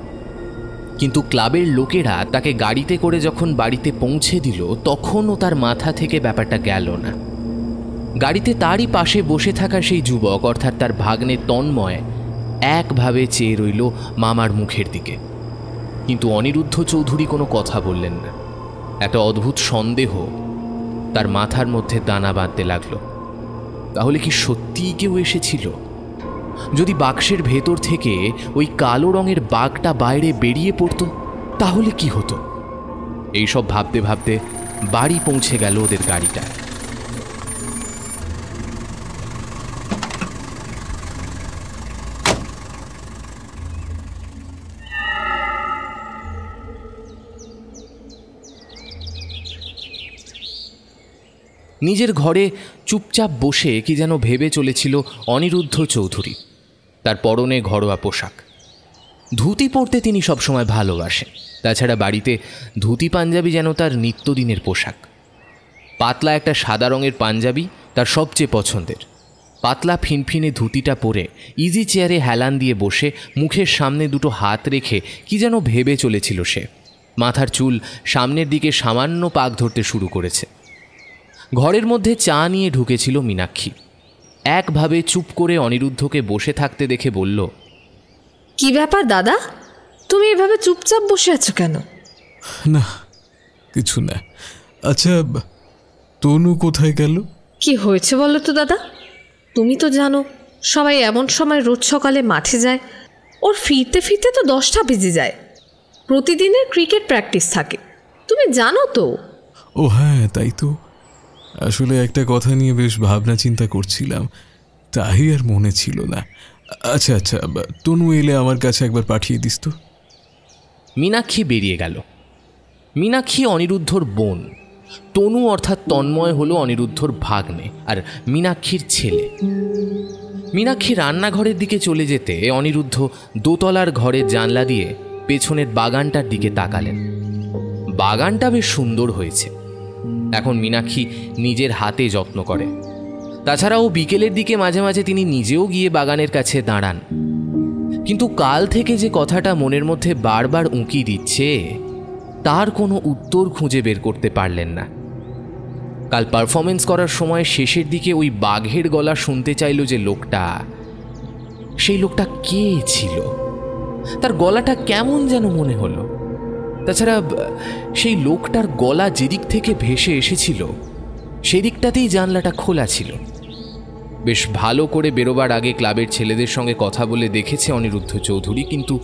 কিন্তু ক্লাবের লোকেরা তাকে গাড়িতে করে যখন বাড়িতে পৌঁছে দিল তখনও তার মাথা থেকে ব্যাপারটা গেল না। গাড়িতে তারই পাশে বসে থাকা সেই যুবক অর্থাৎ তার ভাগ্নে তন্ময় একভাবে চেয়ে রইল মামার মুখের দিকে, কিন্তু অনিরুদ্ধ চৌধুরী কোনো কথা বললেন না। একটা অদ্ভুত সন্দেহ তার মাথার মধ্যে দানা বাঁধতে লাগলো। তাহলে কি সত্যিই কেউ এসেছিল? যদি বাক্সের ভেতর থেকে ওই কালো রঙের বাঘটা বাইরে বেরিয়ে পড়তো তাহলে কি হতো? এইসব ভাবতে ভাবতে বাড়ি পৌঁছে গেল ওদের গাড়িটা। নিজের ঘরে চুপচাপ বসে কি যেন ভেবে চলেছিল অনিরুদ্ধ চৌধুরী। তার পরনে ঘরোয়া পোশাক, ধুতি পরতে তিনি সবসময় ভালোবাসেন। তাছাড়া বাড়িতে ধুতি পাঞ্জাবি যেন তার নিত্যদিনের পোশাক। পাতলা একটা সাদা রঙের পাঞ্জাবি তার সবচেয়ে পছন্দের। পাতলা ফিনফিনে ধুতিটা পরে ইজি চেয়ারে হেলান দিয়ে বসে মুখের সামনে দুটো হাত রেখে কি যেন ভেবে চলেছিল সে। মাথার চুল সামনের দিকে সামান্য পাক ধরতে শুরু করেছে। ঘরের মধ্যে চা নিয়ে ঢুকেছিল মীনাক্ষী। একভাবে চুপ করে অনিরুদ্ধকে বসে থাকতে দেখে বলল, কি ব্যাপার দাদা, তুমি এভাবে চুপচাপ বসে আছো কেন? না কিছু না। আচ্ছা তনু কোথায় গেল? কি হয়েছে বলো তো দাদা? তুমি তো জানো সবাই এমন সময় রোজ সকালে মাঠে যায়, ওর ফিরতে ফিরতে তো 10টা বেজে যায়। প্রতিদিনের ক্রিকেট প্র্যাকটিস থাকে, তুমি জানো তো। ও হ্যাঁ, তাই তো। আসলে একটা কথা নিয়ে বেশ ভাবনা চিন্তা করছিলাম, তাই আর মনে ছিল না। আচ্ছা আচ্ছা, তনু এলে আমার কাছে একবার পাঠিয়ে দিস তো। মীনাক্ষী বেরিয়ে গেল। মীনাক্ষী অনিরুদ্ধর বোন, তনু অর্থাৎ তন্ময় হলো অনিরুদ্ধর ভাগ্নে আর মীনাক্ষীর ছেলে। মীনাক্ষী রান্নাঘরের দিকে চলে যেতে অনিরুদ্ধ দোতলার ঘরের জানলা দিয়ে পেছনের বাগানটার দিকে তাকালেন। বাগানটা বেশ সুন্দর হয়েছে। এখন মীনাক্ষী নিজের হাতে যত্ন করে। তাছাড়াও বিকেলের দিকে মাঝে মাঝে তিনি নিজেও গিয়ে বাগানের কাছে দাঁড়ান। কিন্তু কাল থেকে যে কথাটা মনের মধ্যে বারবার উঁকি দিচ্ছে তার কোনো উত্তর খুঁজে বের করতে পারলেন না। কাল পারফরমেন্স করার সময় শেষের দিকে ওই বাঘের গলা শুনতে চাইল যে লোকটা, সেই লোকটা কে ছিল? তার গলাটা কেমন যেন মনে হলো। তাছাড়া সেই লোকটার গলা যেদিক থেকে ভেসে এসেছিল সেদিকটাতেই জানলাটা খোলা ছিল। বেশ ভালো করে বেরোবার আগে ক্লাবের ছেলেদের সঙ্গে কথা বলে দেখেছে অনিরুদ্ধ চৌধুরী, কিন্তু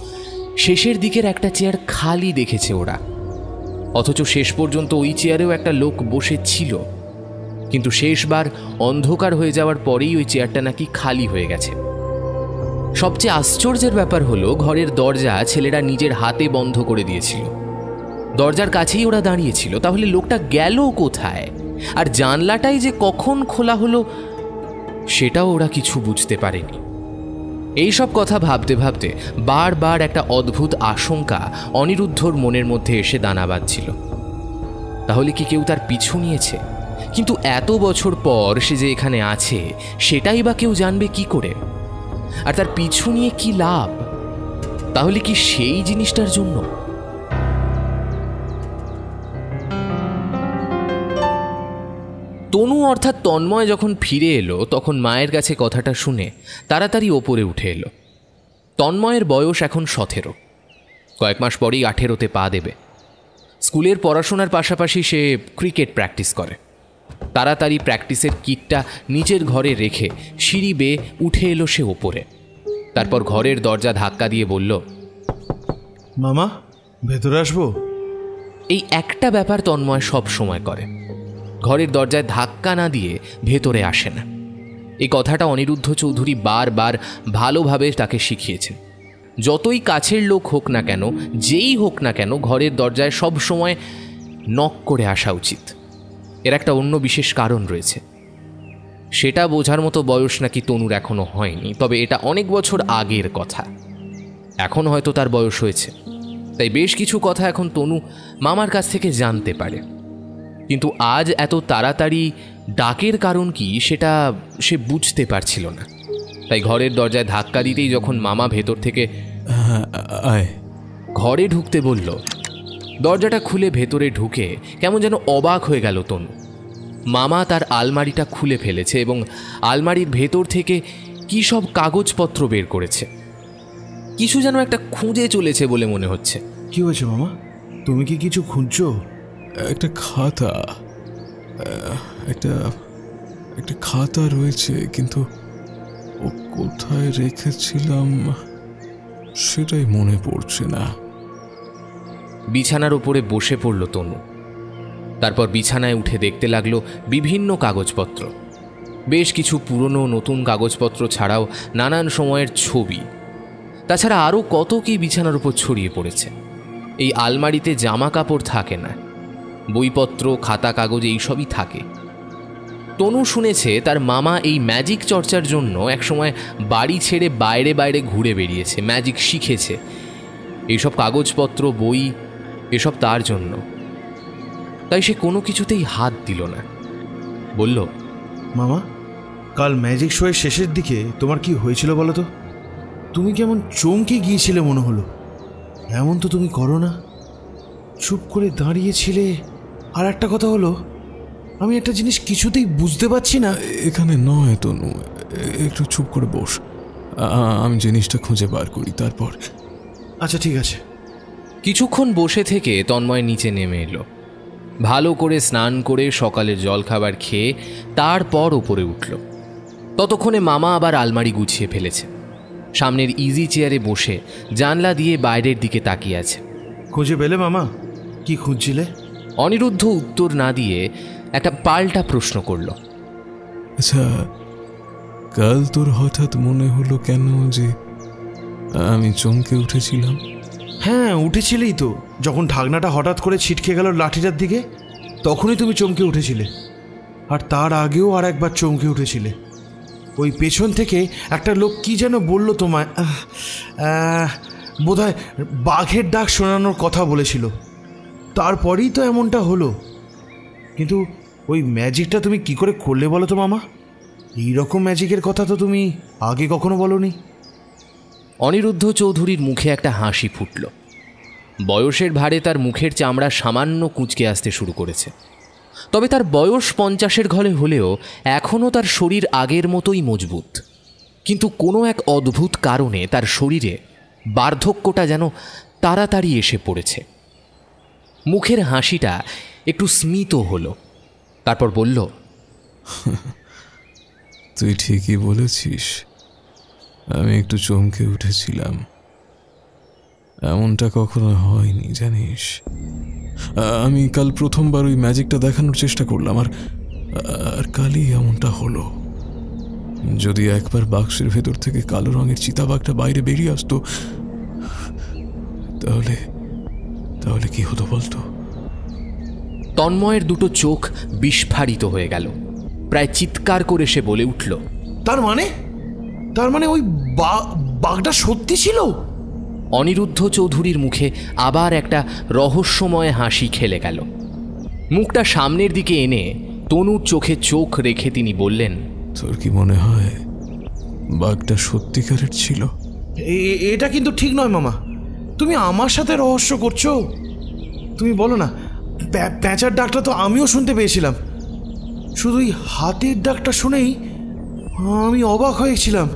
শেষের দিকের একটা চেয়ার খালি দেখেছে ওরা। অথচ শেষ পর্যন্ত ওই চেয়ারেও একটা লোক বসে ছিল, কিন্তু শেষবার অন্ধকার হয়ে যাওয়ার পরেই ওই চেয়ারটা নাকি খালি হয়ে গেছে। সবচেয়ে আশ্চর্যের ব্যাপার হলো ঘরের দরজা ছেলেরা নিজের হাতে বন্ধ করে দিয়েছিল। দরজার কাছেই ওরা দাঁড়িয়েছিল, তাহলে লোকটা গেল কোথায়? আর জানলাটাই যে কখন খোলা হলো সেটাও ওরা কিছু বুঝতে পারেনি। এইসব কথা ভাবতে ভাবতে বারবার একটা অদ্ভুত আশঙ্কা অনিরুদ্ধর মনের মধ্যে এসে দানা বাঁধছিল। তাহলে কি কেউ তার পিছু নিয়েছে? কিন্তু এত বছর পর সে যে এখানে আছে সেটাই বা কেউ জানবে কি করে? আর তার পিছু নিয়ে কি লাভ? তাহলে কি সেই জিনিসটার জন্য? তনু অর্থাৎ তন্ময় যখন ফিরে এলো তখন মায়ের কাছে কথাটা শুনে তাড়াতাড়ি ওপরে উঠে এলো। তন্ময়ের বয়স এখন 17, কয়েক মাস পরেই 18তে পা দেবে। স্কুলের পড়াশোনার পাশাপাশি সে ক্রিকেট প্র্যাকটিস করে। তাড়াতাড়ি প্র্যাকটিসের কিটটা নিচের ঘরে রেখে সিঁড়ি বেয়ে উঠে এলো সে ওপরে। তারপর ঘরের দরজা ধাক্কা দিয়ে বলল, মামা ভেতরে আসবো? এই একটা ব্যাপার তন্ময় সব সময় করে, ঘরের দরজায় ধাক্কা না দিয়ে ভেতরে আসে না। এই কথাটা অনিরুদ্ধ চৌধুরী বারবার ভালোভাবে তাকে শিখিয়েছেন। যতই কাছের লোক হোক না কেন, যেই হোক না কেন, ঘরের দরজায় সব সময় নক করে আসা উচিত। এর একটা অন্য বিশেষ কারণ রয়েছে। সেটা বোঝার মতো বয়স নাকি তনুর এখনো হয়নি, তবে এটা অনেক বছর আগের কথা। এখন হয়তো তার বয়স হয়েছে, তাই বেশ কিছু কথা এখন তনু মামার কাছ থেকে জানতে পারে। কিন্তু আজ এত তাড়াতাড়ি ডাকের কারণ কি সেটা সে বুঝতে পারছিল না। তাই ঘরের দরজায় ধাক্কা দিতেই যখন মামা ভেতর থেকে আয় ঘরে ঢুকতে বলল, দরজাটা খুলে ভেতরে ঢুকে কেমন যেন অবাক হয়ে গেল তনু। মামা তার আলমারিটা খুলে ফেলেছে এবং আলমারির ভেতর থেকে কী সব কাগজপত্র বের করেছে। কিছু যেন একটা খুঁজে চলেছে বলে মনে হচ্ছে। কি হয়েছে মামা? তুমি কি কিছু খুঁজছো? একটা খাতা, একটা খাতা রয়েছে, কিন্তু ও কোথায় রেখেছিলাম সেটাই মনে পড়ছে না। বিছানার উপরে বসে পড়ল তনু। তারপর বিছানায় উঠে দেখতে লাগলো বিভিন্ন কাগজপত্র, বেশ কিছু পুরনো নতুন কাগজপত্র ছাড়াও নানান সময়ের ছবি। তাছাড়া আরও কত কি বিছানার উপর ছড়িয়ে পড়েছে। এই আলমারিতে জামা কাপড় থাকে না, বইপত্র, খাতা কাগজ এইসবই থাকে। তনু শুনেছে তার মামা এই ম্যাজিক চর্চার জন্য একসময় বাড়ি ছেড়ে বাইরে বাইরে ঘুরে বেরিয়েছে, ম্যাজিক শিখেছে। এইসব কাগজপত্র, বই এসব তার জন্য। তাই সে কোনো কিছুতেই হাত দিল না। বলল, মামা, কাল ম্যাজিক শোয়ের শেষের দিকে তোমার কি হয়েছিল বলো তো? তুমি কেমন চমকে গিয়েছিলে মনে হলো। এমন তো তুমি করো না, চুপ করে দাঁড়িয়েছিলে। আর একটা কথা হলো, আমি একটা জিনিস কিছুতেই বুঝতে পারছি না। এখানে নয় তনু, একটু চুপ করে বস, আমি জিনিসটা খুঁজে বার করি তারপর। আচ্ছা ঠিক আছে। কিছুক্ষণ বসে থেকে তন্ময় নিচে নেমে এলো। ভালো করে স্নান করে সকালের জলখাবার খেয়ে তারপর ওপরে উঠল। ততক্ষণে মামা আবার আলমারি গুছিয়ে ফেলেছে। সামনের ইজি চেয়ারে বসে জানলা দিয়ে বাইরের দিকে তাকিয়ে আছে। খুঁজে পেলে মামা? কি খুঁজছিলে? অনিরুদ্ধ উত্তর না দিয়ে একটা পাল্টা প্রশ্ন করল। আচ্ছা, কাল তোর হঠাৎ মনে হলো কেন যে আমি চমকে উঠেছিলাম? হ্যাঁ, উঠেছিলেই তো। যখন ঢাকনাটা হঠাৎ করে ছিটকে গেল লাঠিটার দিকে, তখনই তুমি চমকে উঠেছিলে। আর তার আগেও আর একবার চমকে উঠেছিলে। ওই পেছন থেকে একটা লোক কি যেন বলল তোমায়, বোধহয় বাঘের ডাক শোনানোর কথা বলেছিল। তারপরেই তো এমনটা হলো। কিন্তু ওই ম্যাজিকটা তুমি কি করে করলে বলো তো মামা? এইরকম ম্যাজিকের কথা তো তুমি আগে কখনো বলোনি। অনিরুদ্ধ চৌধুরীর মুখে একটা হাসি ফুটল। বয়সের ভারে তার মুখের চামড়া সামান্য কুঁচকে আসতে শুরু করেছে। তবে তার বয়স 50-এর ঘরে হলেও এখনও তার শরীর আগের মতোই মজবুত। কিন্তু কোনো এক অদ্ভুত কারণে তার শরীরে বার্ধক্যটা যেন তাড়াতাড়ি এসে পড়েছে। মুখের হাসিটা একটু স্মিত হলো। তারপর বলল, তুই ঠিকই বলেছিস, আমি একটু চমকে উঠেছিলাম। এমনটা কখনো হয়নি জানিস। আমি কাল প্রথমবার ওই ম্যাজিকটা দেখানোর চেষ্টা করলাম, আর কালই এমনটা হলো। যদি একবার বাক্সের ভেতর থেকে কালো রঙের চিতাবাঘটা বাইরে বেরিয়ে আসতো, তাহলে কি হতো বলতো? তন্ময়ের দুটো চোখ বিস্ফারিত হয়ে গেল। প্রায় চিৎকার করে সে বলে উঠল, তার মানে ওই বাঘটা সত্যি ছিল? অনিরুদ্ধ চৌধুরীর মুখে আবার একটা রহস্যময় হাসি খেলে গেল। মুখটা সামনের দিকে এনে তনুর চোখে চোখ রেখে তিনি বললেন, তোর কি মনে হয় বাঘটা সত্যিকারের ছিল? এটা কিন্তু ঠিক নয় মামা। তুমি আমার সাথে রহস্য করছো। তুমি বলো না, প্যাঁচার ডাকটা তো আমিও শুনতে পেয়েছিলাম। শুধু এই হাতির ডাকটা শুনেই আমি অবাক হয়েছিলাম।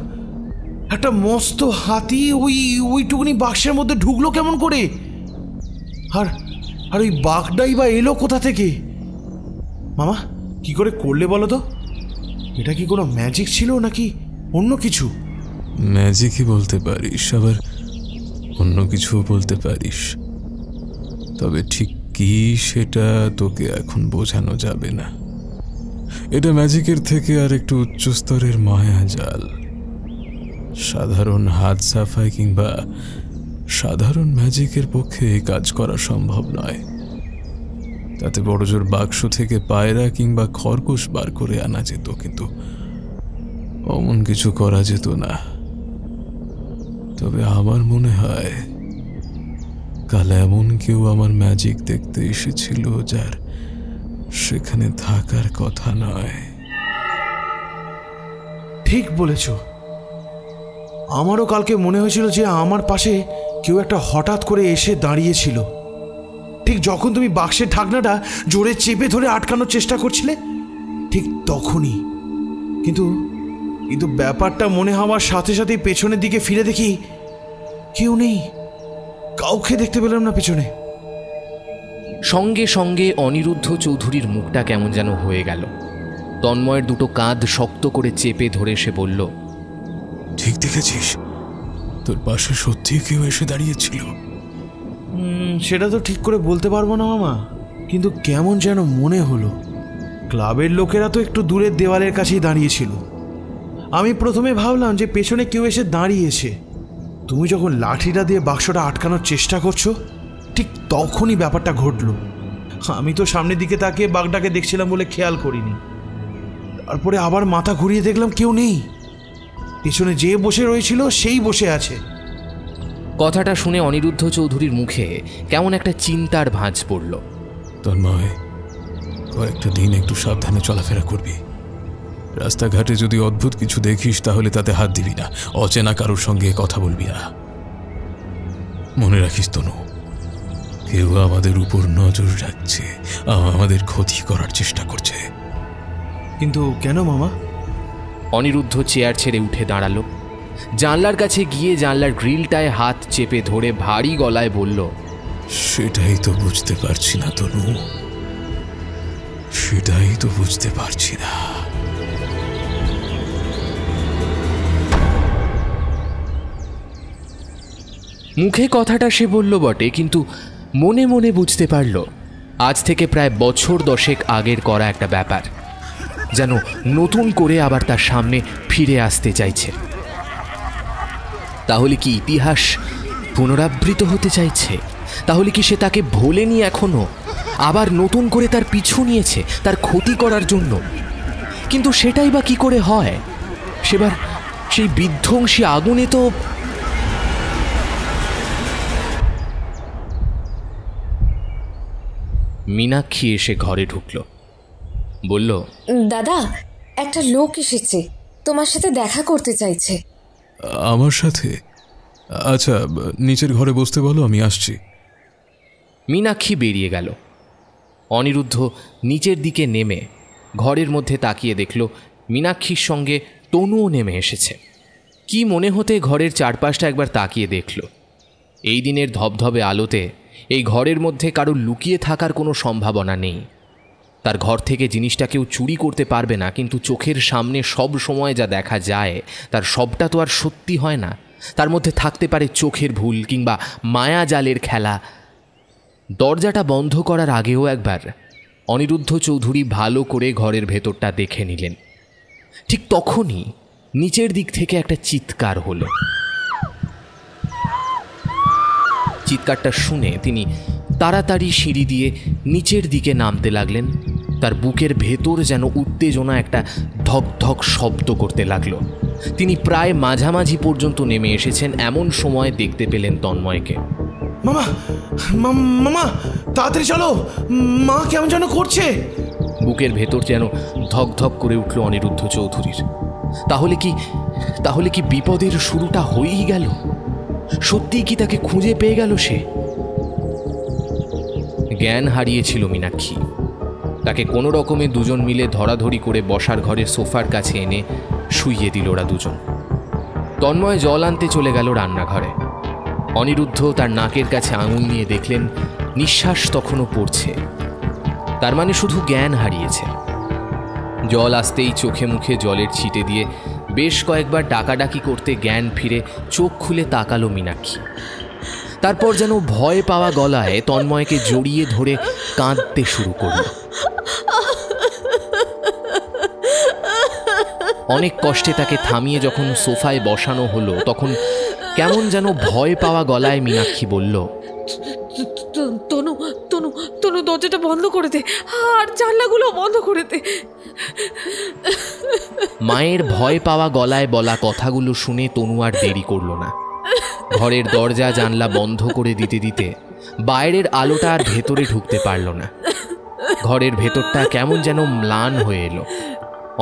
একটা মস্ত হাতি ওইটুকুনি বাক্সের মধ্যে ঢুকলো কেমন করে? আর ওই বাঘটাই বা এলো কোথা থেকে? মামা, কি করে করলে বলো তো? এটা কি কোনো ম্যাজিক ছিল নাকি অন্য কিছু? ম্যাজিকই বলতে পারিস, আবার অন্য কিছুও বলতে পারিস। তবে ঠিক কি সেটা তোকে এখন বোঝানো যাবে না। এটা ম্যাজিকের থেকে আর একটু উচ্চ স্তরের মায়া জাল। সাধারণ হাত সাফাই কিংবা সাধারণ ম্যাজিকের পক্ষে কাজ করা সম্ভব নয়। তাতে বড়জোর বাক্স থেকে পায়রা কিংবা খরগোশ বার করে আনা যেত, কিন্তু অমন কিছু করা যেত না। তবে আমার মনে হয় কাল এমন কেউ আমার ম্যাজিক দেখতে এসেছিল যার সেখানে থাকার কথা নয়। ঠিক বলেছ। আমারও কালকে মনে হয়েছিল যে আমার পাশে কেউ একটা হঠাৎ করে এসে দাঁড়িয়েছিল, ঠিক যখন তুমি বাক্সের ঢাকনাটা জোরে চেপে ধরে আটকানোর চেষ্টা করছিলে, ঠিক তখনই। কিন্তু কিন্তু ব্যাপারটা মনে হওয়ার সাথে সাথেই পেছনের দিকে ফিরে দেখি কেউ নেই, কাউকে দেখতে পেলাম না পেছনে। সঙ্গে সঙ্গে অনিরুদ্ধ চৌধুরীর মুখটা কেমন যেন হয়ে গেল। তন্ময়ের দুটো কাঁধ শক্ত করে চেপে ধরে সে বলল, ঠিক দেখেছিস? তোর পাশে সত্যি কেউ এসে দাঁড়িয়েছিল। সেটা তো ঠিক করে বলতে পারবো না মামা, কিন্তু কেমন যেন মনে হলো। ক্লাবের লোকেরা তো একটু দূরের দেওয়ালের কাছেই দাঁড়িয়েছিল। আমি প্রথমে ভাবলাম যে পেছনে কেউ এসে দাঁড়িয়েছে। তুমি যখন লাঠিটা দিয়ে বাক্সটা আটকানোর চেষ্টা করছো, ঠিক তখনই ব্যাপারটা ঘটল। আমি তো সামনের দিকে তাকিয়ে বাঘটাকে দেখছিলাম বলে খেয়াল করিনি। তারপরে আবার মাথা ঘুরিয়ে দেখলাম কেউ নেই, পেছনে যে বসে রয়েছিল সেই বসে আছে। কথাটা শুনে অনিরুদ্ধ চৌধুরীর মুখে কেমন একটা চিন্তার ভাঁজ পড়ল। তন্ময়, কয়েকটা দিন একটু সাবধানে চলাফেরা করবি। রাস্তাঘাটে যদি অদ্ভুত কিছু দেখিস তাহলে তাতে হাত দিবি না, অচেনা কারোর সঙ্গে কথা বলবি না। মনে রাখিস তনু, কেউ আমাদের উপর নজর রাখছে, আমাদের ক্ষতি করার চেষ্টা করছে। কিন্তু কেন মামা? অনিরুদ্ধ চেয়ার ছেড়ে উঠে দাঁড়ালো, জানলার কাছে গিয়ে জানলার গ্রিলটায় হাত চেপে ধরে ভারী গলায় বলল, সেটাই তো বুঝতে পারছি না তনু, সেটাই তো বুঝতে পারছি না। মুখে কথাটা সে বলল বটে, কিন্তু মনে মনে বুঝতে পারল আজ থেকে প্রায় বছর 10 আগের করা একটা ব্যাপার যেন নতুন করে আবার তার সামনে ফিরে আসতে চাইছে। তাহলে কি ইতিহাস পুনরাবৃত হতে চাইছে? তাহলে কি সে তাকে ভোলেনি এখনো, আবার নতুন করে তার পিছু নিয়েছে তার ক্ষতি করার জন্য? কিন্তু সেটাই বা কি করে হয়? সেবার সেই বিধ্বংসী আগুনে তো মীনাক্ষী এসে ঘরে ঢুকল, বলল, দাদা, একটা লোক এসেছে, তোমার সাথে দেখা করতে চাইছে। আমার সাথে? আচ্ছা, নিচের ঘরে বসতে বলো, আমি আসছি। মীনাক্ষী বেরিয়ে গেল। অনিরুদ্ধ নিচের দিকে নেমে ঘরের মধ্যে তাকিয়ে দেখল মীনাক্ষীর সঙ্গে তনুও নেমে এসেছে। কি মনে হতে ঘরের চারপাশটা একবার তাকিয়ে দেখল। এই দিনের ধবধবে আলোতে এই ঘরের মধ্যে কারো লুকিয়ে থাকার কোনো সম্ভাবনা নেই। তার ঘর থেকে জিনিসটা কেউ চুরি করতে পারবে না, কিন্তু চোখের সামনে সব সময় যা দেখা যায় তার সবটা তো আর সত্যি হয় না। তার মধ্যে থাকতে পারে চোখের ভুল কিংবা মায়াজালের খেলা। দরজাটা বন্ধ করার আগেও একবার অনিরুদ্ধ চৌধুরী ভালো করে ঘরের ভেতরটা দেখে নিলেন। ঠিক তখনই নিচের দিক থেকে একটা চিৎকার হলো। চিৎকারটা শুনে তিনি তাড়াতাড়ি সিঁড়ি দিয়ে নিচের দিকে নামতে লাগলেন। তার বুকের ভেতর যেন উত্তেজনা একটা ধক ধক শব্দ করতে লাগলো। তিনি প্রায় মাঝামাঝি পর্যন্ত নেমে এসেছেন, এমন সময় দেখতে পেলেন তন্ময়কে। মামা, মামা তাড়াতাড়ি চলো, মা কেমন যেন করছে। বুকের ভেতর যেন ধক ধক করে উঠল অনিরুদ্ধ চৌধুরীর। তাহলে কি বিপদের শুরুটা হয়েই গেল? সত্যিই কি তাকে খুঁজে পেয়ে গেল সে? জ্ঞান হারিয়েছিল মীনাক্ষী। তাকে কোনো রকমে দুজন মিলে ধরাধরি করে বসার ঘরের সোফার কাছে এনে শুইয়ে দিল ওরা দুজন। তন্ময় জল আনতে চলে গেল রান্নাঘরে। অনিরুদ্ধ তার নাকের কাছে আঙুল নিয়ে দেখলেন নিঃশ্বাস তখনও পড়ছে, তার মানে শুধু জ্ঞান হারিয়েছে। জল আসতেই চোখে মুখে জলের ছিটে দিয়ে বেশ কয়েকবার ডাকাডাকি করতে জ্ঞান ফিরে চোখ খুলে তাকালো মীনাক্ষী। তারপর যেন ভয় পাওয়া গলায় তন্ময়কে জড়িয়ে ধরে কাঁদতে শুরু করল। অনেক কষ্টে তাকে থামিয়ে যখন সোফায় বসানো হলো তখন কেমন যেন ভয় পাওয়া গলায় মীনাক্ষী বলল, তনু তনু তনু দরজাটা বন্ধ করে দে, আর জানলাগুলো বন্ধ করে দে। মায়ের ভয় পাওয়া গলায় বলা কথাগুলো শুনে তনু আর দেরি করল না। ঘরের দরজা জানলা বন্ধ করে দিতে দিতে বাইরের আলোটা আর ভেতরে ঢুকতে পারল না। ঘরের ভেতরটা কেমন যেন ম্লান হয়ে এলো।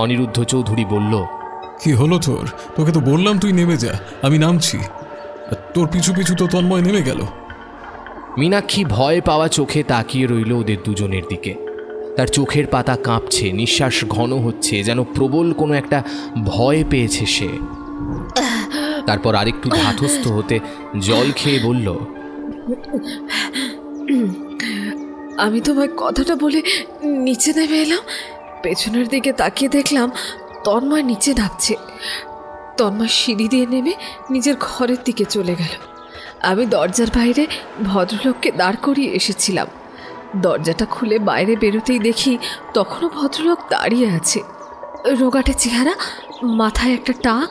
অনিরুদ্ধ চৌধুরী বলল, কি হলো তোর? তোকে তো বললাম তুই নেমে যা, আমি নামছি। আর তোর পিছু পিছু তো তন্ময় নেমে গেল। মীনাক্ষী ভয় পাওয়া চোখে তাকিয়ে রইল ওদের দুজনের দিকে। তার চোখের পাতা কাঁপছে, নিঃশ্বাস ঘন হচ্ছে, যেন প্রবল কোনো একটা ভয় পেয়েছে সে। তারপর আরেকটু ধাতস্থ হতে জল খেয়ে বলল, আমি তোমায় কথাটা বলে নিচে নেমে এলাম। পেছনের দিকে তাকিয়ে দেখলাম তন্ময় নিচে নামছে। তন্ময় সিঁড়ি দিয়ে নেমে নিজের ঘরের দিকে চলে গেল। আমি দরজার বাইরে ভদ্রলোককে দাঁড় করিয়ে এসেছিলাম। দরজাটা খুলে বাইরে বেরোতেই দেখি তখনও ভদ্রলোক দাঁড়িয়ে আছে। রোগাটে চেহারা, মাথায় একটা টাক,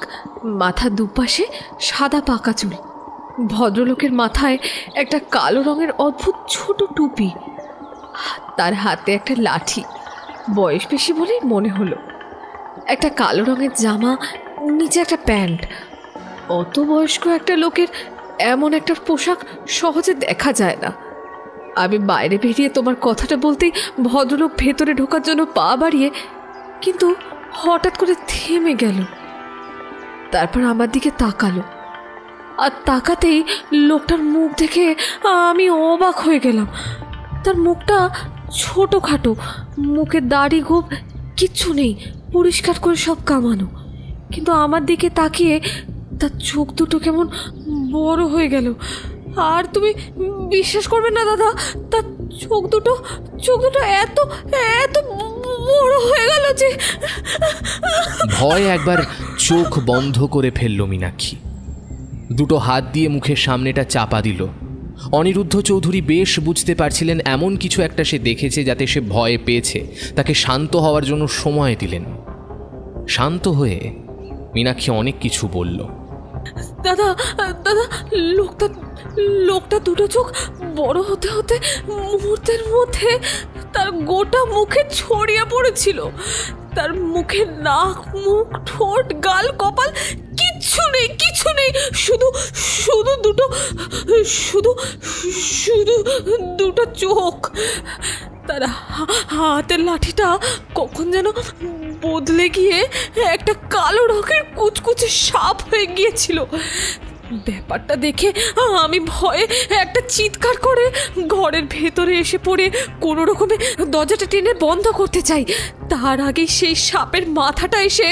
মাথার দুপাশে সাদা পাকা চুল। ভদ্রলোকের মাথায় একটা কালো রঙের অদ্ভুত ছোট টুপি। তার হাতে একটা লাঠি। বয়স বেশি বলেই মনে হলো। একটা কালো রঙের জামা, নিচে একটা প্যান্ট। অত বয়স্ক একটা লোকের এমন একটা পোশাক সহজে দেখা যায় না। আমি বাইরে বেরিয়ে তোমার কথাটা বলতেই ভদ্রলোক ভেতরে ঢোকার জন্য পা বাড়িয়ে কিন্তু হঠাৎ করে থেমে গেল। তারপর আমার দিকে তাকালো, আর তাকাতেই লোকটার মুখ দেখে আমি অবাক হয়ে গেলাম। তার মুখটা ছোটোখাটো, মুখে দাড়ি গোঁফ কিচ্ছু নেই, পরিষ্কার করে সব কামানো। কিন্তু আমার দিকে তাকিয়ে তার চোখ দুটো কেমন বড় হয়ে গেল। আর তুমি বিশ্বাস করবে না দাদা, তার চোখ দুটো এত এত বড় হয়ে গেল যে ভয় একবার চোখ বন্ধ করে ফেলল মীনাক্ষী। দুটো হাত দিয়ে মুখের সামনেটা চাপা দিল। অনিরুদ্ধ চৌধুরী বেশ বুঝতে পারছিলেন এমন কিছু একটা সে দেখেছে যাতে সে ভয় পেয়েছে। তাকে শান্ত হওয়ার জন্য সময় দিলেন। শান্ত হয়ে মীনাক্ষী অনেক কিছু বলল। দাদা দাদা লোকটা দুটো চোখ বড় হতে হতে মুহূর্তের মধ্যে তার গোটা মুখে ছড়িয়ে পড়েছিল। তার মুখে নাক, মুখ, ঠোঁট, গাল, কপাল কিচ্ছু নেই, শুধু দুটো চোখ। তার হাতের লাঠিটা কখন যেন বদলে গিয়ে একটা কালো রঙের কুচকুচে সাপ হয়ে গিয়েছিল। ব্যাপারটা দেখে আমি ভয়ে একটা চিৎকার করে ঘরের ভেতরে এসে পড়ে কোনো রকমে দরজাটা টেনে বন্ধ করতে চাই। তার আগেই সেই সাপের মাথাটা এসে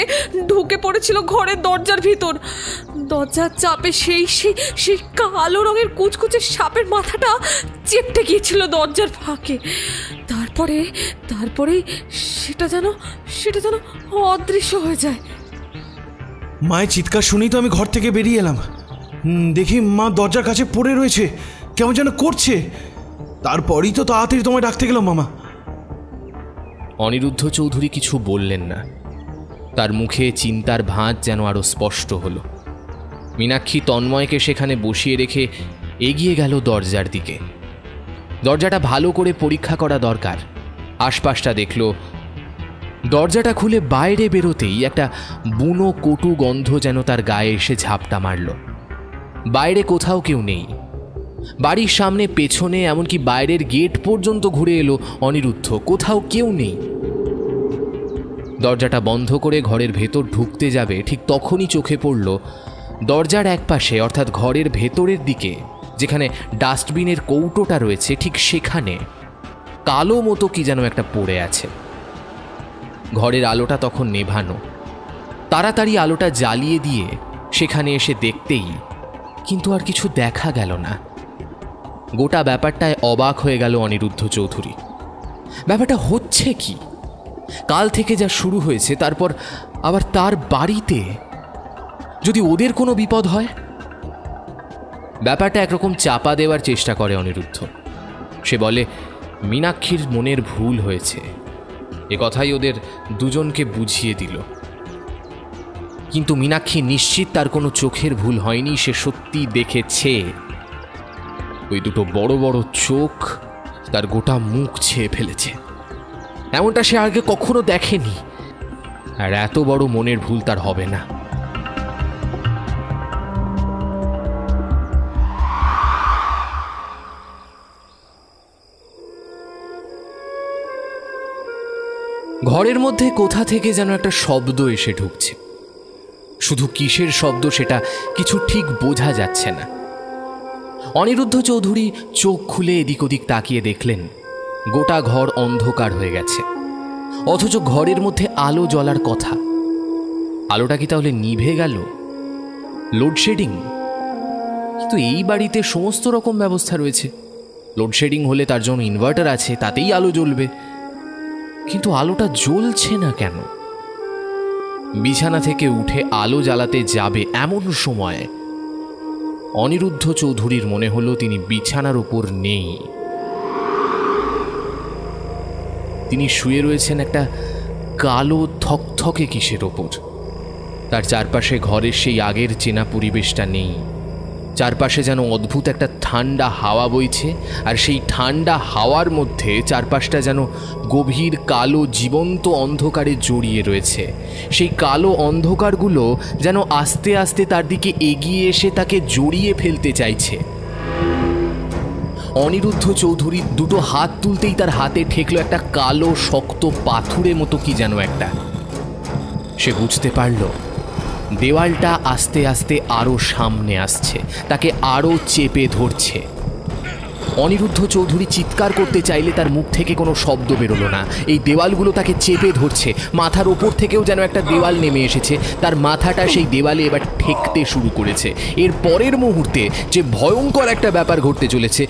ঢুকে পড়েছিল ঘরের দরজার ভিতর। দরজার চাপে সেই কালো রঙের কুচকুচে সাপের মাথাটা চেপটে গিয়েছিল দরজার ফাঁকে। তারপরে সেটা যেন অদৃশ্য হয়ে যায়। মায়ের চিৎকার শুনেই তো আমি ঘর থেকে বেরিয়ে এলাম। দেখি মা দরজার কাছে পড়ে রয়েছে, কেমন যেন করছে। তারপরই তো তাড়াতাড়ি তোমায় ডাকতে গেলাম মামা। অনিরুদ্ধ চৌধুরী কিছু বললেন না। তার মুখে চিন্তার ভাঁজ যেন আরো স্পষ্ট হলো। মীনাক্ষী তন্ময়কে সেখানে বসিয়ে রেখে এগিয়ে গেল দরজার দিকে। দরজাটা ভালো করে পরীক্ষা করা দরকার। আশপাশটা দেখল। দরজাটা খুলে বাইরে বেরোতেই একটা বুনো কটু গন্ধ যেন তার গায়ে এসে ঝাপটা মারল। বাইরে কোথাও কেউ নেই। বাড়ির সামনে, পেছনে, এমনকি বাইরের গেট পর্যন্ত ঘুরে এলো অনিরুদ্ধ, কোথাও কেউ নেই। দরজাটা বন্ধ করে ঘরের ভেতর ঢুকতে যাবে, ঠিক তখনই চোখে পড়ল দরজার একপাশে, অর্থাৎ ঘরের ভেতরের দিকে যেখানে ডাস্টবিনের কৌটোটা রয়েছে, ঠিক সেখানে কালো মতো কি যেন একটা পড়ে আছে। ঘরের আলোটা তখন নেভানো। তাড়াতাড়ি আলোটা জ্বালিয়ে দিয়ে সেখানে এসে দেখতেই কিন্তু আর কিছু দেখা গেল না। গোটা ব্যাপারটায় অবাক হয়ে গেল অনিরুদ্ধ চৌধুরী। ব্যাপারটা হচ্ছে কি? কাল থেকে যা শুরু হয়েছে, তারপর আবার তার বাড়িতে যদি ওদের কোনো বিপদ হয়। ব্যাপারটা একরকম চাপা দেওয়ার চেষ্টা করে অনিরুদ্ধ। সে বলে মীনাক্ষীর মনের ভুল হয়েছে। এ কথাই ওদের দুজনকে বুঝিয়ে দিল। কিন্তু মীনাক্ষী নিশ্চিত তার কোনো চোখের ভুল হয়নি, সে সত্যি দেখেছে। ওই দুটো বড় বড় চোখ তার গোটা মুখ ছেয়ে ফেলেছে। এমনটা সে আগে কখনো দেখেনি, আর এত বড় মনের ভুল তার হবে না। ঘরের মধ্যে কোথা থেকে যেন একটা শব্দ এসে ঢুকছে। শুধু কিসের শব্দ সেটা কিছু ঠিক বোঝা যাচ্ছে না। অনিরুদ্ধ চৌধুরী চোখ খুলে এদিক ওদিক তাকিয়ে দেখলেন গোটা ঘর অন্ধকার হয়ে গেছে, অথচ ঘরের মধ্যে আলো জ্বলার কথা। আলোটা কি তাহলে নিভে গেল? লোডশেডিং? কিন্তু এই বাড়িতে সমস্ত রকম ব্যবস্থা রয়েছে। লোডশেডিং হলে তার জন্য ইনভার্টার আছে, তাতেই আলো জ্বলবে। কিন্তু আলোটা জ্বলছে না কেন? বিছানা থেকে উঠে আলো জ্বালাতে যাবে এমন সময় অনিরুদ্ধ চৌধুরীর মনে হলো তিনি বিছানার উপর নেই। তিনি শুয়ে রয়েছেন একটা কালো থকথকে কিসের ওপর। তার চারপাশে ঘরের সেই আগের চেনা পরিবেশটা নেই। চারপাশে যেন অদ্ভুত একটা ঠান্ডা হাওয়া বইছে, আর সেই ঠান্ডা হাওয়ার মধ্যে চারপাশটা যেন গভীর কালো জীবন্ত অন্ধকারে জড়িয়ে রয়েছে। সেই কালো অন্ধকারগুলো যেন আস্তে আস্তে তার দিকে এগিয়ে এসে তাকে জড়িয়ে ফেলতে চাইছে। অনিরুদ্ধ চৌধুরী দুটো হাত তুলতেই তার হাতে ঠেকলো একটা কালো শক্ত পাথুরের মতো কি যেন একটা। সে বুঝতে পারল দেওয়ালটা আস্তে আস্তে আরো সামনে আসছে, তাকে আরো চেপে ধরছে। অনিরুদ্ধ চৌধুরী চিৎকার করতে চাইলে তার মুখ থেকে কোনো শব্দ বেরোলো না। এই দেওয়ালগুলো তাকে চেপে ধরছে। মাথার ওপর থেকেও যেন একটা দেওয়াল নেমে এসেছে, তার মাথাটা সেই দেওয়ালে এবার ঠেকতে শুরু করেছে। এর পরের মুহূর্তে যে ভয়ঙ্কর একটা ব্যাপার ঘটতে চলেছে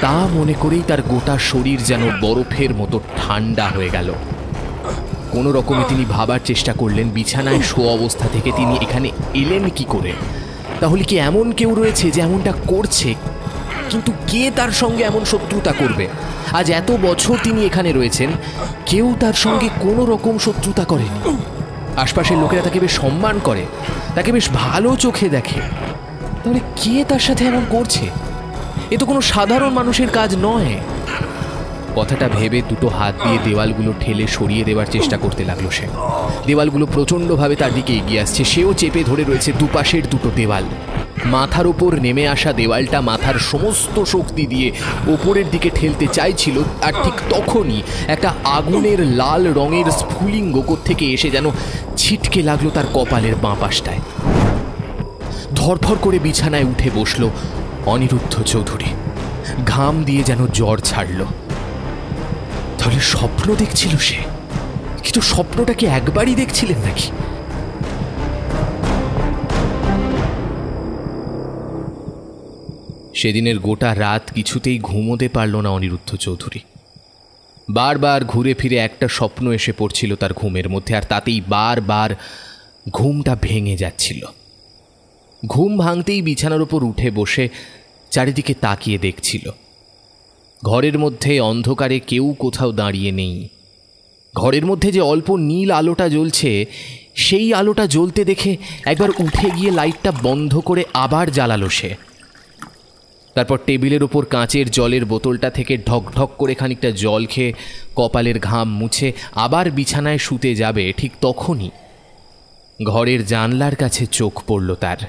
তা মনে করেই তার গোটা শরীর যেন বরফের মতো ঠান্ডা হয়ে গেল। কোনো রকমে তিনি ভাবার চেষ্টা করলেন বিছানায় শো অবস্থা থেকে তিনি এখানে এলেন কি করে। তাহলে কি এমন কেউ রয়েছে যে এমনটা করছে? কিন্তু কে তার সঙ্গে এমন শত্রুতা করবে? আজ এত বছর তিনি এখানে রয়েছেন, কেউ তার সঙ্গে কোনো রকম শত্রুতা করেনি। আশপাশের লোকেরা তাকে বেশ সম্মান করে, তাকে বেশ ভালো চোখে দেখে। তাহলে কে তার সাথে এমন করছে? এ তো কোনো সাধারণ মানুষের কাজ নয়। কথাটা ভেবে দুটো হাত দিয়ে দেওয়ালগুলো ঠেলে সরিয়ে দেওয়ার চেষ্টা করতে লাগলো সে। দেওয়ালগুলো প্রচণ্ডভাবে তার দিকে এগিয়ে আসছে, সেও চেপে ধরে রয়েছে দুপাশের দুটো দেওয়াল। মাথার উপর নেমে আসা দেওয়ালটা মাথার সমস্ত শক্তি দিয়ে ওপরের দিকে ঠেলতে চাইছিল, আর ঠিক তখনই একটা আগুনের লাল রঙের স্ফুলিঙ্গ থেকে এসে যেন ছিটকে লাগলো তার কপালের বাঁ পাশটায়। ধরফর করে বিছানায় উঠে বসলো অনিরুদ্ধ চৌধুরী। ঘাম দিয়ে যেন জ্বর ছাড়ল। তাহলে স্বপ্ন দেখছিল সে? কিন্তু স্বপ্নটা কি একবারই দেখছিলেন নাকি? সেদিনের গোটা রাত কিছুতেই ঘুমোতে পারল না অনিরুদ্ধ চৌধুরী। বারবার ঘুরে ফিরে একটা স্বপ্ন এসে পড়ছিল তার ঘুমের মধ্যে, আর তাতেই বারবার ঘুমটা ভেঙে যাচ্ছিল। ঘুম ভাঙতেই বিছানার উপর উঠে বসে চারিদিকে তাকিয়ে দেখছিল। ঘরের মধ্যে অন্ধকারে কেউ কোথাও দাঁড়িয়ে নেই। ঘরের মধ্যে যে অল্প নীল আলোটা জ্বলছে সেই আলোটা জ্বলতে দেখে একবার উঠে গিয়ে লাইটটা বন্ধ করে আবার জ্বালালো সে। তারপর টেবিলের ওপর কাঁচের জলের বোতলটা থেকে ঢক ঢক করে খানিকটা জল খেয়ে কপালের ঘাম মুছে আবার বিছানায় শুতে যাবে, ঠিক তখনই ঘরের জানলার কাছে চোখ পড়ল তার।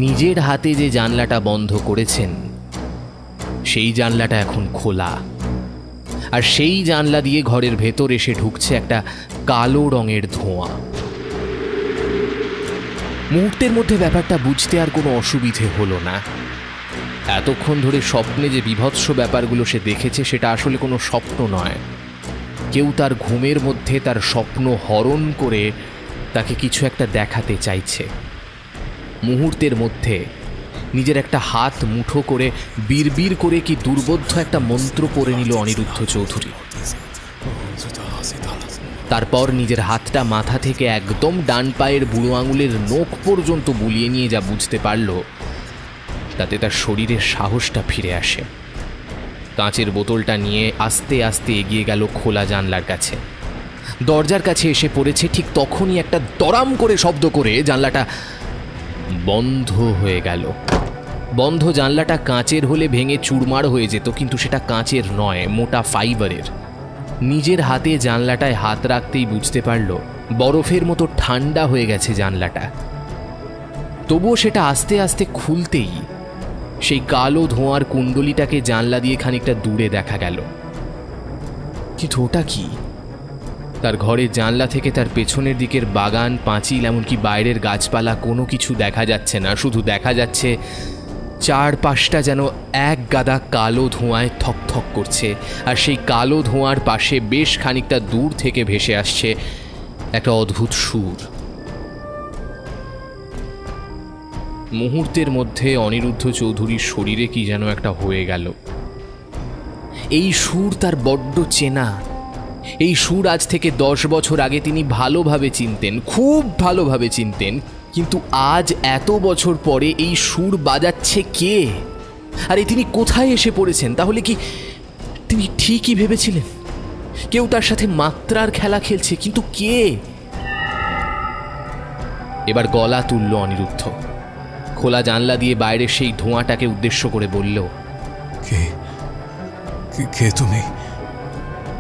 নিজের হাতে যে জানলাটা বন্ধ করেছেন সেই জানলাটা এখন খোলা, আর সেই জানলা দিয়ে ঘরের ভেতর এসে ঢুকছে একটা কালো রঙের ধোঁয়া। মুহূর্তের মধ্যে ব্যাপারটা বুঝতে আর কোনো অসুবিধে হলো না। এতক্ষণ ধরে স্বপ্নে যে বিভৎস ব্যাপারগুলো সে দেখেছে সেটা আসলে কোনো স্বপ্ন নয়। কেউ তার ঘুমের মধ্যে তার স্বপ্ন হরণ করে তাকে কিছু একটা দেখাতে চাইছে। মুহূর্তের মধ্যে নিজের একটা হাত মুঠো করে বিড়বিড় করে কি দুর্বোধ্য একটা মন্ত্র পড়ে নিল অনিরুদ্ধ চৌধুরী। তারপর নিজের হাতটা মাথা থেকে একদম ডান পায়ের বুড়ো আঙুলের নখ পর্যন্ত বুলিয়ে নিয়ে যা বুঝতে পারল তাতে তার শরীরের সাহসটা ফিরে আসে। কাঁচের বোতলটা নিয়ে আস্তে আস্তে এগিয়ে গেল খোলা জানলার কাছে। দরজার কাছে এসে পড়েছে, ঠিক তখনই একটা দরাম করে শব্দ করে জানলাটা বন্ধ হয়ে গেল। বন্ধ জানলাটা কাঁচের হলে ভেঙে চুরমার হয়ে যেত, কিন্তু সেটা কাঁচের নয়, মোটা ফাইবারের। নিজের হাতে জানলাটায় হাত রাখতেই বুঝতে পারল বরফের মতো ঠান্ডা হয়ে গেছে জানলাটা। তবুও সেটা আস্তে আস্তে খুলতেই সেই কালো ধোঁয়ার কুণ্ডলিটাকে জানলা দিয়ে খানিকটা দূরে দেখা গেল। কিন্তু ওটা কি? তার ঘরের জানলা থেকে তার পেছনের দিকের বাগান, পাঁচিল, এমনকি বাইরের গাছপালা কোনো কিছু দেখা যাচ্ছে না। শুধু দেখা যাচ্ছে চারপাশটা যেন এক গাদা কালো ধোঁয়ায় থকথক করছে, আর সেই কালো ধোঁয়ার পাশে বেশ খানিকটা দূর থেকে ভেসে আসছে একটা অদ্ভুত সুর। মুহূর্তের মধ্যে অনিরুদ্ধ চৌধুরীর শরীরে কি যেন একটা হয়ে গেল। এই সুর তার বড্ড চেনা। এই সুর আজ থেকে 10 বছর আগে তিনি ভালোভাবে চিনতেন, খুব ভালোভাবে চিনতেন। কিন্তু আজ এত বছর পরে এই সুর বাজাচ্ছে কে? আরে তিনি কোথায় এসে পড়েছেন? তাহলে কি তিনি ঠিকই ভেবেছিলেন কেউ তার সাথে মাত্রার খেলা খেলছে? কিন্তু কে? এবার গলা তুলল অনিরুদ্ধ। খোলা জানলা দিয়ে বাইরে সেই ধোঁয়াটাকে উদ্দেশ্য করে বলল, কে কে তুমি?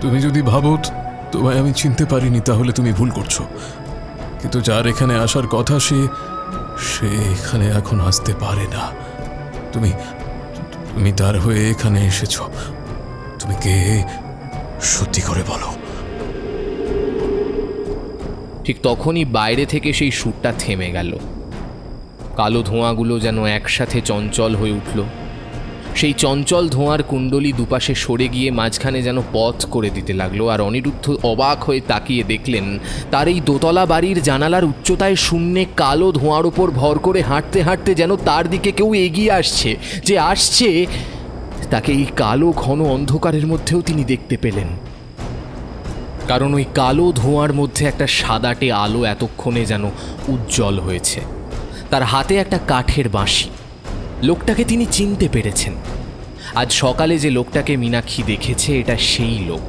তুমি যদি ভাবো তোমায় আমি চিনতে পারিনি তাহলে তুমি ভুল করছো। কিন্তু যার এখানে আসার কথা সে এখানে এখন আসতে পারে না। তুমি তুমি তার হয়ে এখানে এসেছো। তুমি কে সত্যি করে বলো। ঠিক তখনই বাইরে থেকে সেই সুরটা থেমে গেল। কালো ধোঁয়াগুলো যেন একসাথে চঞ্চল হয়ে উঠল। সেই চঞ্চল ধোঁয়ার কুণ্ডলি দুপাশে সরে গিয়ে মাঝখানে যেন পথ করে দিতে লাগলো। আর অনিরুদ্ধ অবাক হয়ে তাকিয়ে দেখলেন তার এই দোতলা বাড়ির জানালার উচ্চতায় শূন্যে কালো ধোঁয়ার ওপর ভর করে হাঁটতে হাঁটতে যেন তার দিকে কেউ এগিয়ে আসছে। যে আসছে তাকে এই কালো ঘন অন্ধকারের মধ্যেও তিনি দেখতে পেলেন, কারণ ওই কালো ধোঁয়ার মধ্যে একটা সাদাটে আলো এতক্ষণে যেন উজ্জ্বল হয়েছে। তার হাতে একটা কাঠের বাঁশি। লোকটাকে তিনি চিনতে পেরেছেন। আজ সকালে যে লোকটাকে মীনাক্ষী দেখেছে এটা সেই লোক।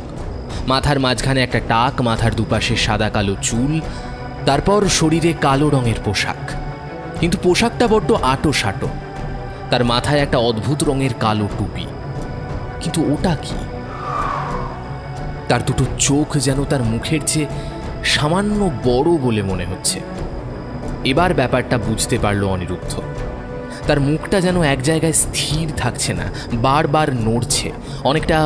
মাথার মাঝখানে একটা টাক, মাথার দুপাশে সাদা কালো চুল, তারপর শরীরে কালো রঙের পোশাক, কিন্তু পোশাকটা বড্ড আটো সাটো। তার মাথায় একটা অদ্ভুত রঙের কালো টুপি। কিন্তু ওটা কি? তার দুটো চোখ যেন তার মুখের চেয়ে সামান্য বড় বলে মনে হচ্ছে। এবার ব্যাপারটা বুঝতে পারল অনিরুদ্ধ। তার মুখটা যেন এক জায়গায় স্থির থাকছে না, বারবার নড়ছে। অনেকটা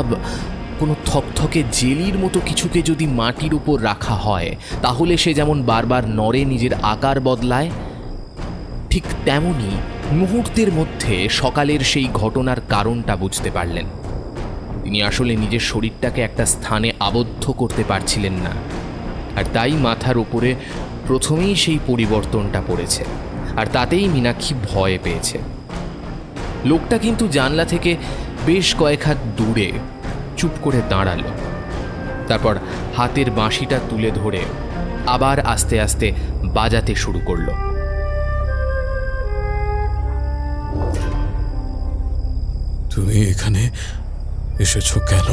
কোনো থকথকে জেলির মতো কিছুকে যদি মাটির উপর রাখা হয় তাহলে সে যেমন বারবার নড়ে, নিজের আকার বদলায়, ঠিক তেমনি মুহূর্তের মধ্যে সকালের সেই ঘটনার কারণটা বুঝতে পারলেন। তিনি আসলে নিজের শরীরটাকে একটা স্থানে আবদ্ধ করতে পারছিলেন না, আর তাই মাথার উপরে প্রথমেই সেই পরিবর্তনটা পড়েছে। আর তাতেই মীনাক্ষী ভয় পেয়েছে। লোকটা কিন্তু জানলা থেকে বেশ কয়েক হাত দূরে চুপ করে দাঁড়ালো। তারপর হাতের বাঁশিটা তুলে ধরে আবার আস্তে আস্তে বাজাতে শুরু করলো। তুমি এখানে এসেছো কেন?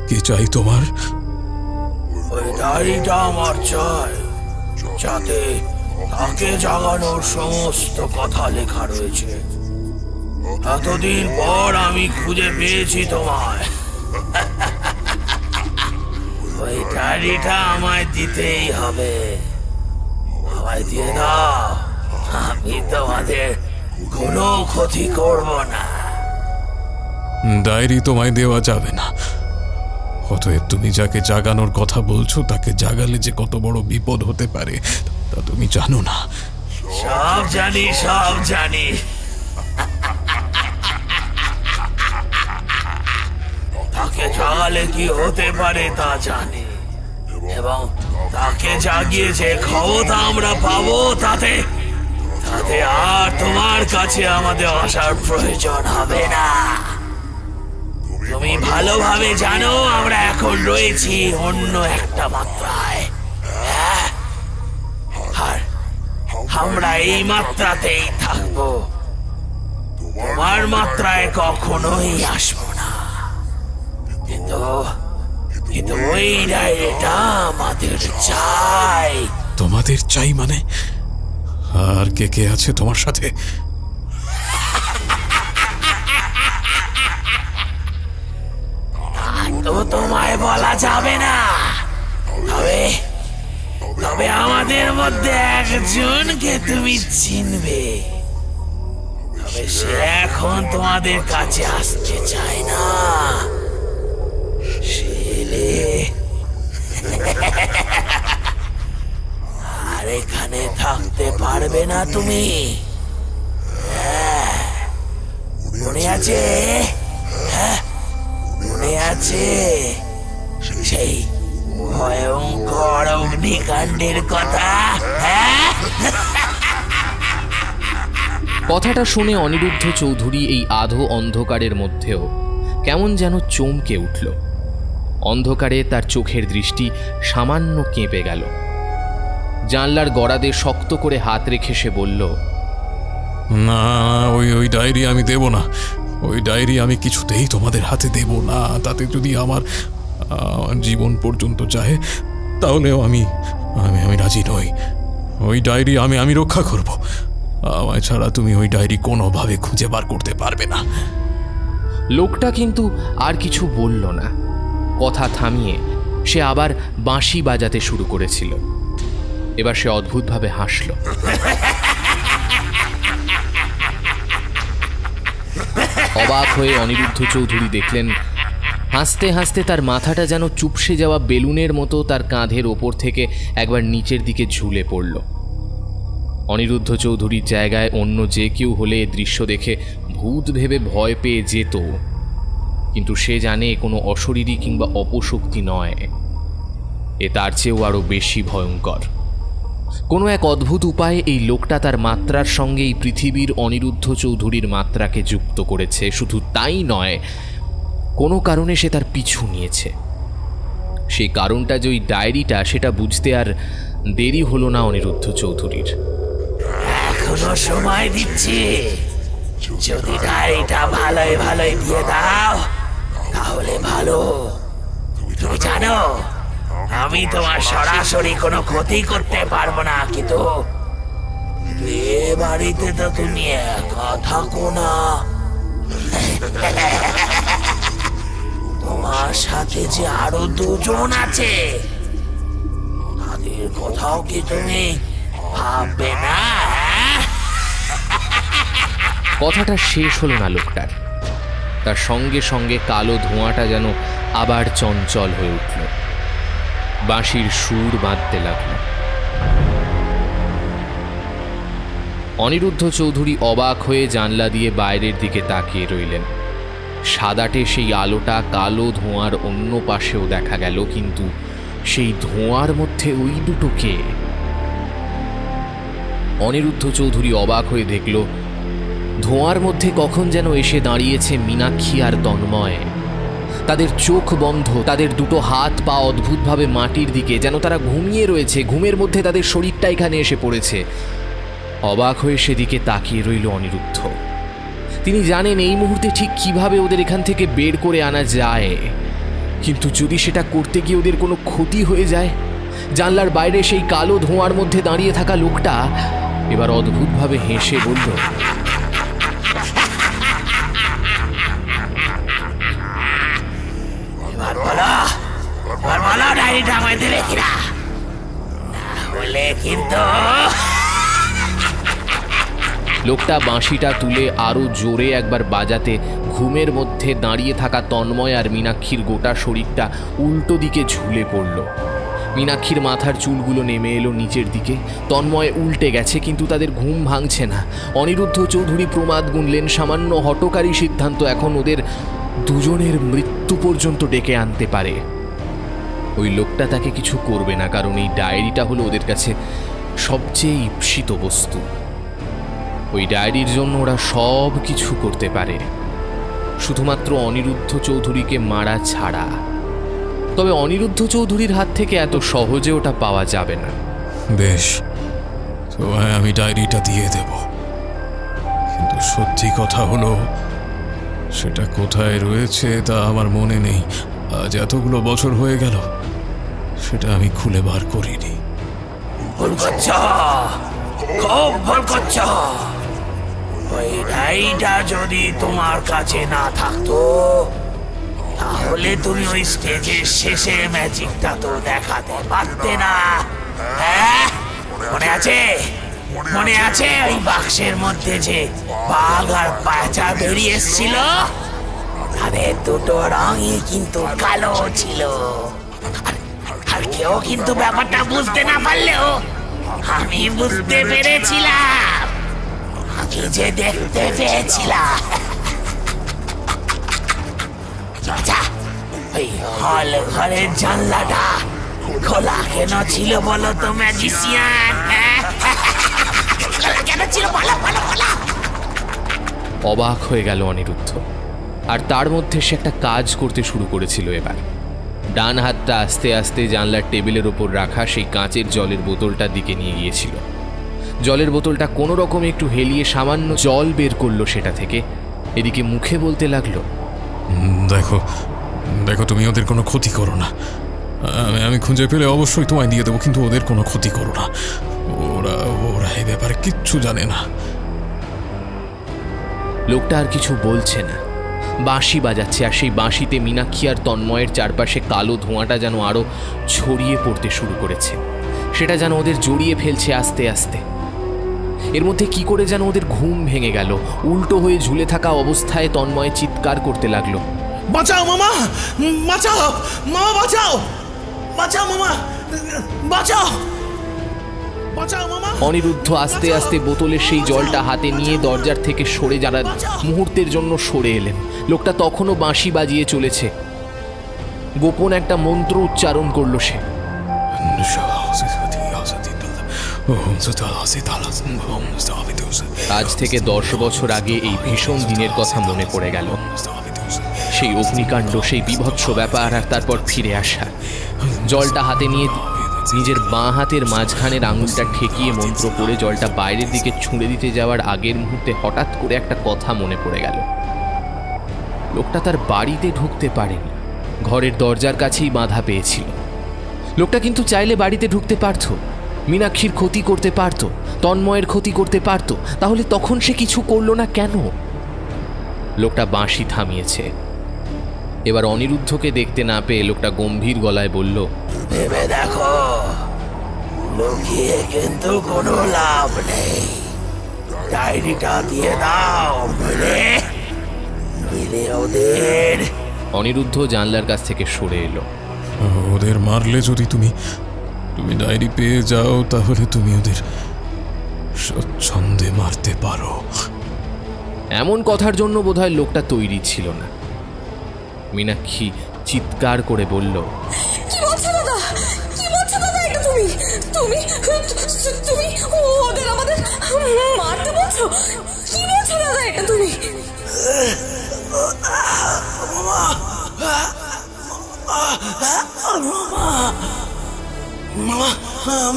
কি চাই তোমার? ওই ডায়েরিটা আমার চাই, যাতে তাকে জাগানোর সমস্ত কথা লেখা রয়েছে। এতদিন পর আমি খুঁজে পেয়েছি তোমায়। ওই ডায়েরিটা আমায় দিতেই হবে। আমায় দিয়ে দাও, আমি তোমাদের কোনো ক্ষতি করব না। ডায়েরি তোমায় দেওয়া যাবে না। অতএব তুমি যাকে জাগানোর কথা বলছো তাকে জাগালে যে কত বড় বিপদ হতে পারে তা তুমি জানো না? সব জানি, সব জানি। তাকে জাগালে কি হতে পারে তা জানি, এবং তাকে জাগিয়ে যে ক্ষমতা আমরা পাবো তাতে আর তোমার কাছে আমাদের আসার প্রয়োজন হবে না। তুমি ভালোভাবে জানো আমরা এখন রয়েছি অন্য একটা মাত্রায়, আর আমরা এই মাত্রাতেই থাকবো। তোমার মাত্রায় কখনোই আসবো না। কিন্তু কিন্তু ওই ডায়েরিটা আমাদের চাই। তোমাদের চাই মানে? আর কে কে আছে তোমার সাথে? তো তোমায় বলা যাবে না, তবে তবে আমাদের মধ্যে একজনকে তুমি চিনবে, তবে সে এখন তোমাদের কাছে আসতে চায় না। ছেলে আর এখানে থাকতে পারবে না তুমি। মনে আছে? মনে আছে সেই ভয়ঙ্কর অগ্নিকাণ্ডের কথা? কথাটা শুনে অনিরুদ্ধ চৌধুরী এই আধো অন্ধকারের মধ্যেও কেমন যেন চমকে উঠল। অন্ধকারে তার চোখের দৃষ্টি সামান্য কেঁপে গেল। জানলার গড়াদে শক্ত করে হাত রেখে সে বলল, না, ওই ডায়েরি আমি দেব না। ওই ডায়েরি আমি কিছুতেই তোমাদের হাতে দেব না। তাতে যদি আমার জীবন পর্যন্ত যায় তাহলেও আমি রাজি নই। ওই ডায়েরি আমি রক্ষা করব। আমায় ছাড়া তুমি ওই ডায়েরি কোনোভাবে খুঁজে বার করতে পারবে না। লোকটা কিন্তু আর কিছু বলল না। কথা থামিয়ে সে আবার বাঁশি বাজাতে শুরু করেছিল। এবার সে অদ্ভুতভাবে হাসল। অবাক হয়ে অনিরুদ্ধ চৌধুরী দেখলেন হাসতে হাসতে তার মাথাটা যেন চুপসে যাওয়া বেলুনের মতো তার কাঁধের ওপর থেকে একবার নিচের দিকে ঝুলে পড়ল। অনিরুদ্ধ চৌধুরীর জায়গায় অন্য যে কেউ হলে এ দৃশ্য দেখে ভূত ভেবে ভয় পেয়ে যেত, কিন্তু সে জানে কোনো অশরীরী কিংবা অপশক্তি নয়, এ তার চেয়েও আরো বেশি ভয়ঙ্কর। কোনো এক অদ্ভুত উপায়ে এই লোকটা তার মাত্রার সঙ্গে এই পৃথিবীর অনিরুদ্ধ চৌধুরীর মাত্রাকে যুক্ত করেছে। শুধু তাই নয়, কোনো কারণে সে তার পিছু নিয়েছে। সেই কারণটা যে ওই ডায়েরিটা, সেটা বুঝতে আর দেরি হলো না অনিরুদ্ধ চৌধুরীর। এখনো সময় দিচ্ছি, যদি ডায়েরিটা ভালোই ভালোই দিয়ে দাও তাহলে ভালো। তুমি জানো আমি তোমার সরাসরি কোনো ক্ষতি করতে পারবো না, কিন্তু এ বাড়িতে তো তুমি একা থাকো না। তোমার সাথে যে আরো দুজন আছে, তাদের কথাও কি তুমি ভাববে না? কথাটা শেষ হলো না লোকটার। তার সঙ্গে সঙ্গে কালো ধোঁয়াটা যেন আবার চঞ্চল হয়ে উঠল। বাঁশির সুর বাঁধতে লাগল। অনিরুদ্ধ চৌধুরী অবাক হয়ে জানলা দিয়ে বাইরের দিকে তাকিয়ে রইলেন। সাদাটে সেই আলোটা কালো ধোঁয়ার অন্য পাশেও দেখা গেল, কিন্তু সেই ধোঁয়ার মধ্যে ওই দুটো কে? অনিরুদ্ধ চৌধুরী অবাক হয়ে দেখল ধোঁয়ার মধ্যে কখন যেন এসে দাঁড়িয়েছে মীনাক্ষী আর তন্ময়। তাদের চোখ বন্ধ, তাদের দুটো হাত পা অদ্ভুতভাবে মাটির দিকে, যেন তারা ঘুমিয়ে রয়েছে। ঘুমের মধ্যে তাদের শরীরটা এখানে এসে পড়েছে। অবাক হয়ে সেদিকে তাকিয়ে রইল অনিরুদ্ধ। তিনি জানেন এই মুহূর্তে ঠিক কিভাবে ওদের এখান থেকে বের করে আনা যায়, কিন্তু যদি সেটা করতে গিয়ে ওদের কোনো ক্ষতি হয়ে যায়। জানলার বাইরে সেই কালো ধোঁয়ার মধ্যে দাঁড়িয়ে থাকা লোকটা এবার অদ্ভুতভাবে হেসে বলল, ডায়েরিটা আমায় দেবে কিনা? তাহলে কিন্তু লোকটা বাঁশিটা তুলে আরো জোরে একবার বাজাতে ঘুমের মধ্যে দাঁড়িয়ে থাকা তন্ময় আর মীনাক্ষীর গোটা শরীরটা উল্টো দিকে ঝুলে পড়ল। মীনাক্ষীর মাথার চুলগুলো নেমে এলো নিচের দিকে। তন্ময় উল্টে গেছে, কিন্তু তাদের ঘুম ভাঙছে না। অনিরুদ্ধ চৌধুরী প্রমাদ গুনলেন সামান্য হঠকারী সিদ্ধান্ত এখন ওদের দুজনের মৃত্যু পর্যন্ত ডেকে আনতে পারে। ওই লোকটা তাকে কিছু করবে না, কারণ এই ডায়েরিটা হলো ওদের কাছে সবচেয়ে ঈপ্সিত বস্তু। ওই ডায়েরির জন্য ওরা সব কিছু করতে পারে, শুধুমাত্র অনিরুদ্ধ চৌধুরীকে মারা ছাড়া। তবে অনিরুদ্ধ চৌধুরীর হাত থেকে এত সহজে ওটা পাওয়া যাবে না। বেশ, তোমায় আমি ডায়েরিটা দিয়ে দেব, কিন্তু সত্যি কথা হলো সেটা কোথায় রয়েছে তা আমার মনে নেই। আজ এতগুলো বছর হয়ে গেল সেটা আমি খুলে বার করিনি। ভুল করছ, খুব ভুল করছ। ওই ডাইটা যদি তোমার কাছে না থাকতো তাহলে তুমি ওই স্টেজের শেষে ম্যাজিকটা তো দেখাতে পারতে না। হ্যাঁ, মনে আছে? মনে আছে ওই বাক্সের মধ্যে যে বাঘ আর পেঁচা বেরিয়ে এসেছিল? তাদের দুটো রঙই কিন্তু কালো ছিল। আর কেউ কিন্তু ব্যাপারটা বুঝতে না পারলেও আমি বুঝতে পেরেছিলাম। আমি যে দেখতে পেয়েছিলাম। আচ্ছা, ওই হল ঘরের জানলাটা খোলা কেন ছিল বলো তো ম্যাজিশিয়ান? কেন ছিল বলো বলো বলো। অবাক হয়ে গেল অনিরুদ্ধ। আর তার মধ্যে সে একটা কাজ করতে শুরু করেছিল। এবার ডান হাতটা আস্তে আস্তে জানলার টেবিলের ওপর রাখা সেই কাঁচের জলের বোতলটার দিকে নিয়ে গিয়েছিল। জলের বোতলটা কোনো রকমে একটু হেলিয়ে সামান্য জল বের করলো সেটা থেকে। এদিকে মুখে বলতে লাগলো, দেখো দেখো, তুমি ওদের কোনো ক্ষতি করো না। আমি খুঁজে পেলে অবশ্যই তোমায় দিয়ে দেবো, কিন্তু ওদের কোনো ক্ষতি করো না। ওরা ওরা এই ব্যাপারে কিচ্ছু জানে না। লোকটা আর কিছু বলছে না, বাঁশি বাজাচ্ছে। আর সেই বাঁশিতে মীনাক্ষী আর তন্ময়ের চারপাশে কালো ধোঁয়াটা যেন আরো ছড়িয়ে পড়তে শুরু করেছে। সেটা যেন ওদের জড়িয়ে ফেলছে আস্তে আস্তে। এর মধ্যে কি করে যেন ওদের ঘুম ভেঙে গেল। উল্টো হয়ে ঝুলে থাকা অবস্থায় তন্ময় চিৎকার করতে লাগলো, বাঁচাও মামা, বাঁচাও মামা, বাঁচাও, বাঁচাও মামা, বাঁচাও, বাঁচাও মামা। অনিরুদ্ধ আস্তে আস্তে বোতলের সেই জলটা হাতে নিয়ে দরজার থেকে সরে যাওয়ার মুহূর্তের জন্য সরে এলেন। লোকটা তখনও বাঁশি বাজিয়ে চলেছে। গোপন একটা মন্ত্র উচ্চারণ করলো সে। আজ থেকে 10 বছর আগে এই ভীষণ দিনের কথা মনে পড়ে গেল। সেই অগ্নিকাণ্ড, সেই বীভৎস ব্যাপার, আর তারপর ফিরে আসা। জলটা হাতে নিয়ে নিজের বাঁ হাতের মাঝখানের আঙুলটা ঠেকিয়ে মন্ত্র পড়ে জলটা বাইরের দিকে ছুঁড়ে দিতে যাওয়ার আগের মুহূর্তে হঠাৎ করে একটা কথা মনে পড়ে গেল। লোকটা তার বাড়িতে ঢুকতে পারেনি, ঘরের দরজার কাছেই বাধা পেয়েছিল। লোকটা কিন্তু চাইলে বাড়িতে ঢুকতে পারত, মীনাক্ষীর ক্ষতি করতে পারত, তন্ময়ের ক্ষতি করতে পারত। তাহলে তখন সে কিছু করলো না কেন? লোকটা বাঁশি থামিয়েছে। এবার অনিরুদ্ধকে দেখতে না পেয়ে লোকটা গম্ভীর গলায় বলল, ভেবে দেখো, লুকিয়ে কিন্তু কোনো লাভ নেই। ডায়েরিটা দিয়ে দাও, নইলে ওদের। অনিরুদ্ধ জানলার কাছ থেকে সরে এলো। ওদের মারলে যদি তুমি ডায়েরি পেয়ে যাও তাহলে তুমি ওদের স্বচ্ছন্দে মারতে পারো। এমন কথার জন্য বোধহয় লোকটা তৈরি ছিল না। মীনাক্ষী চিৎকার করে বলল, কি বলছো দাদা? কি বলছো দাদা? এটা তুমি তুমি তুমি ওদের আমাদের মারতে বলছো? কি বলছো দাদা? এটা তুমি? মামা,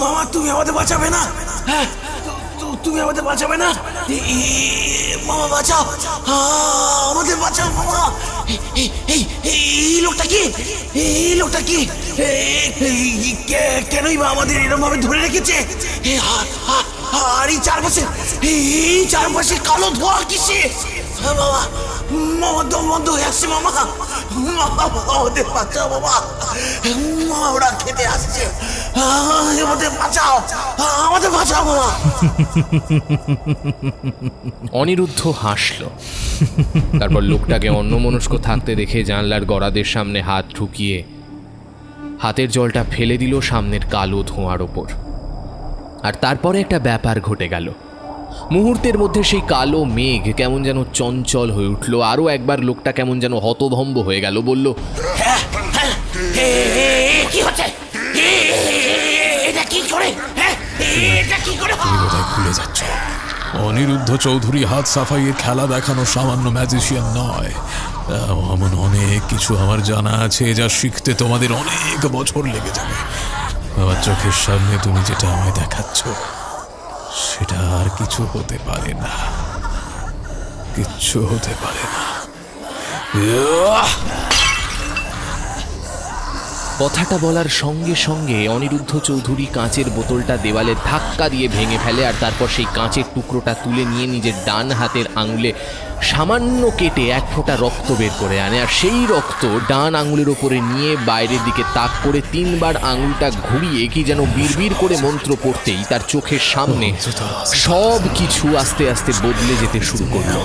মামা, তুমি আমাদের বাঁচাবে না? হ্যাঁ, তুমি আমাদের বাঁচাবে না? মামা বাঁচাও, আমাদের বাঁচাও মামা। এই লোকটা কি? এই লোকটা কি? কেনই বা আমাদের এরকম ভাবে ধরে রেখেছে? আর এই চারপাশে কালো ধোঁয়া কিসে? মামা, মামা দম বন্ধ হয়ে আসছে মামা। আমাদের বাঁচাও বাবা, ওরা খেতে আসছে। আমাদের বাঁচাও, আমাদের বাঁচাও মামা। অনিরুদ্ধ হাসল। তারপর লোকটাকে অন্যমনস্ক থাকতে দেখে জানলার গড়াদের সামনে হাত ঢুকিয়ে হাতের জলটা ফেলে দিল সামনের কালো ধোঁয়ার ওপর। আর তারপরে একটা ব্যাপার ঘটে গেল। মুহূর্তের মধ্যে সেই কালো মেঘ কেমন যেন চঞ্চল হয়ে উঠল। আরো একবার লোকটা কেমন যেন হতভম্ব হয়ে গেল। বলল, কি হচ্ছে? এটা কি করে? এটা কি করে? তুমি বোধহয় ভুলে যাচ্ছ, অনিরুদ্ধ চৌধুরী হাত সাফাইয়ের খেলা দেখানো সামান্য ম্যাজিশিয়ান নয়। এমন অনেক কিছু আমার জানা আছে যা শিখতে তোমাদের অনেক বছর লেগে যাবে। আমার চোখের সামনে তুমি যেটা আমায় দেখাচ্ছ সেটা আর কিছু হতে পারে না, কিচ্ছু হতে পারে না। কথাটা বলার সঙ্গে সঙ্গে অনিরুদ্ধ চৌধুরী কাঁচের বোতলটা দেওয়ালে ধাক্কা দিয়ে ভেঙে ফেলে, আর তারপর সেই কাঁচের টুকরোটা তুলে নিয়ে নিজের ডান হাতের আঙুলে সামান্য কেটে এক ফোঁটা রক্ত বের করে আনে, আর সেই রক্ত ডান আঙুলের ওপরে নিয়ে বাইরের দিকে তাক করে 3 বার আঙুলটা ঘুরিয়ে কি যেন বিড়বিড় করে মন্ত্র পড়তেই তার চোখের সামনে সব কিছু আস্তে আস্তে বদলে যেতে শুরু করলো।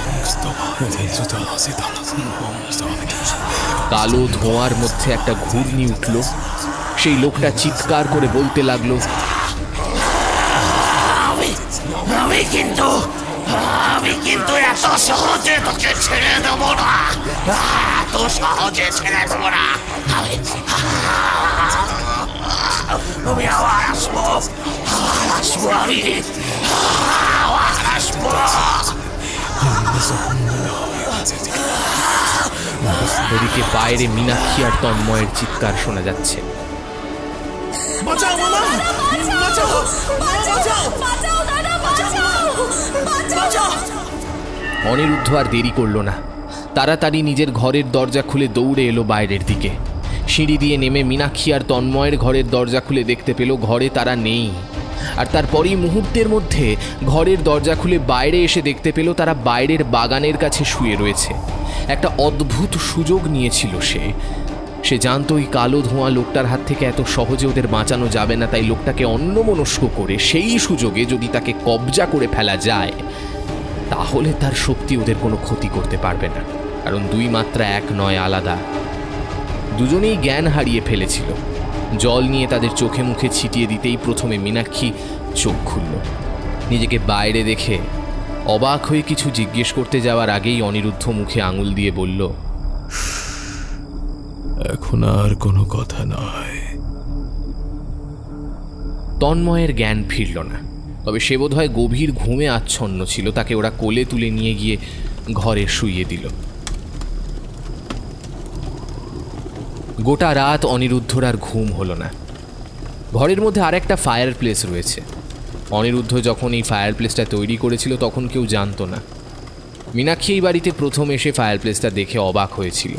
কালো ধোঁয়ার মধ্যে একটা ঘূর্ণি উঠল। সেই লোকটা চিৎকার করে বলতে লাগলো, আমি কিন্তু এত সহজে তোকে ছেড়ে দেবো না, এত সহজে ছেড়ে দেবো না। আমি আবার আসবো, আমি আবার আসবো। ওদিকে বাইরে মীনাক্ষী আর তন্ময়ের চিৎকার শোনা যাচ্ছে। অনিরুদ্ধ আর দেরি করল না, তাড়াতাড়ি নিজের ঘরের দরজা খুলে দৌড়ে এলো বাইরের দিকে। সিঁড়ি দিয়ে নেমে মীনাক্ষী আর তন্ময়ের ঘরের দরজা খুলে দেখতে পেল ঘরে তারা নেই। আর তারপরই মুহূর্তের মধ্যে ঘরের দরজা খুলে বাইরে এসে দেখতে পেল তারা বাইরের বাগানের কাছে শুয়ে রয়েছে। একটা অদ্ভুত সুযোগ নিয়েছিল সে জানতো ওই কালো ধোঁয়া লোকটার হাত থেকে এত সহজে ওদের বাঁচানো যাবে না, তাই লোকটাকে অন্যমনস্ক করে সেই সুযোগে যদি তাকে কবজা করে ফেলা যায় তাহলে তার শক্তি ওদের কোনো ক্ষতি করতে পারবে না, কারণ 2 মাত্রা 1 নয়, আলাদা। দুজনেই জ্ঞান হারিয়ে ফেলেছিল। জল নিয়ে তাদের চোখে মুখে ছিটিয়ে দিতেই প্রথমে মীনাক্ষী চোখ খুলল। নিজেকে বাইরে দেখে অবাক হয়ে কিছু জিজ্ঞেস করতে যাওয়ার আগেই অনিরুদ্ধ মুখে আঙুল দিয়ে বলল, এখন আর কোনো কথা নয়। তন্ময়ের জ্ঞান ফিরল না, তবে সে বোধহয় গভীর ঘুমে আচ্ছন্ন ছিল। তাকে ওরা কোলে তুলে নিয়ে গিয়ে ঘরে শুইয়ে দিল। গোটা রাত অনিরুদ্ধর আর ঘুম হলো না। ঘরের মধ্যে আরেকটা ফায়ার প্লেস রয়েছে। অনিরুদ্ধ যখন এই ফায়ার প্লেসটা তৈরি করেছিল তখন কেউ জানতো না। মীনাক্ষী এই বাড়িতে প্রথম এসে ফায়ার প্লেসটা দেখে অবাক হয়েছিল।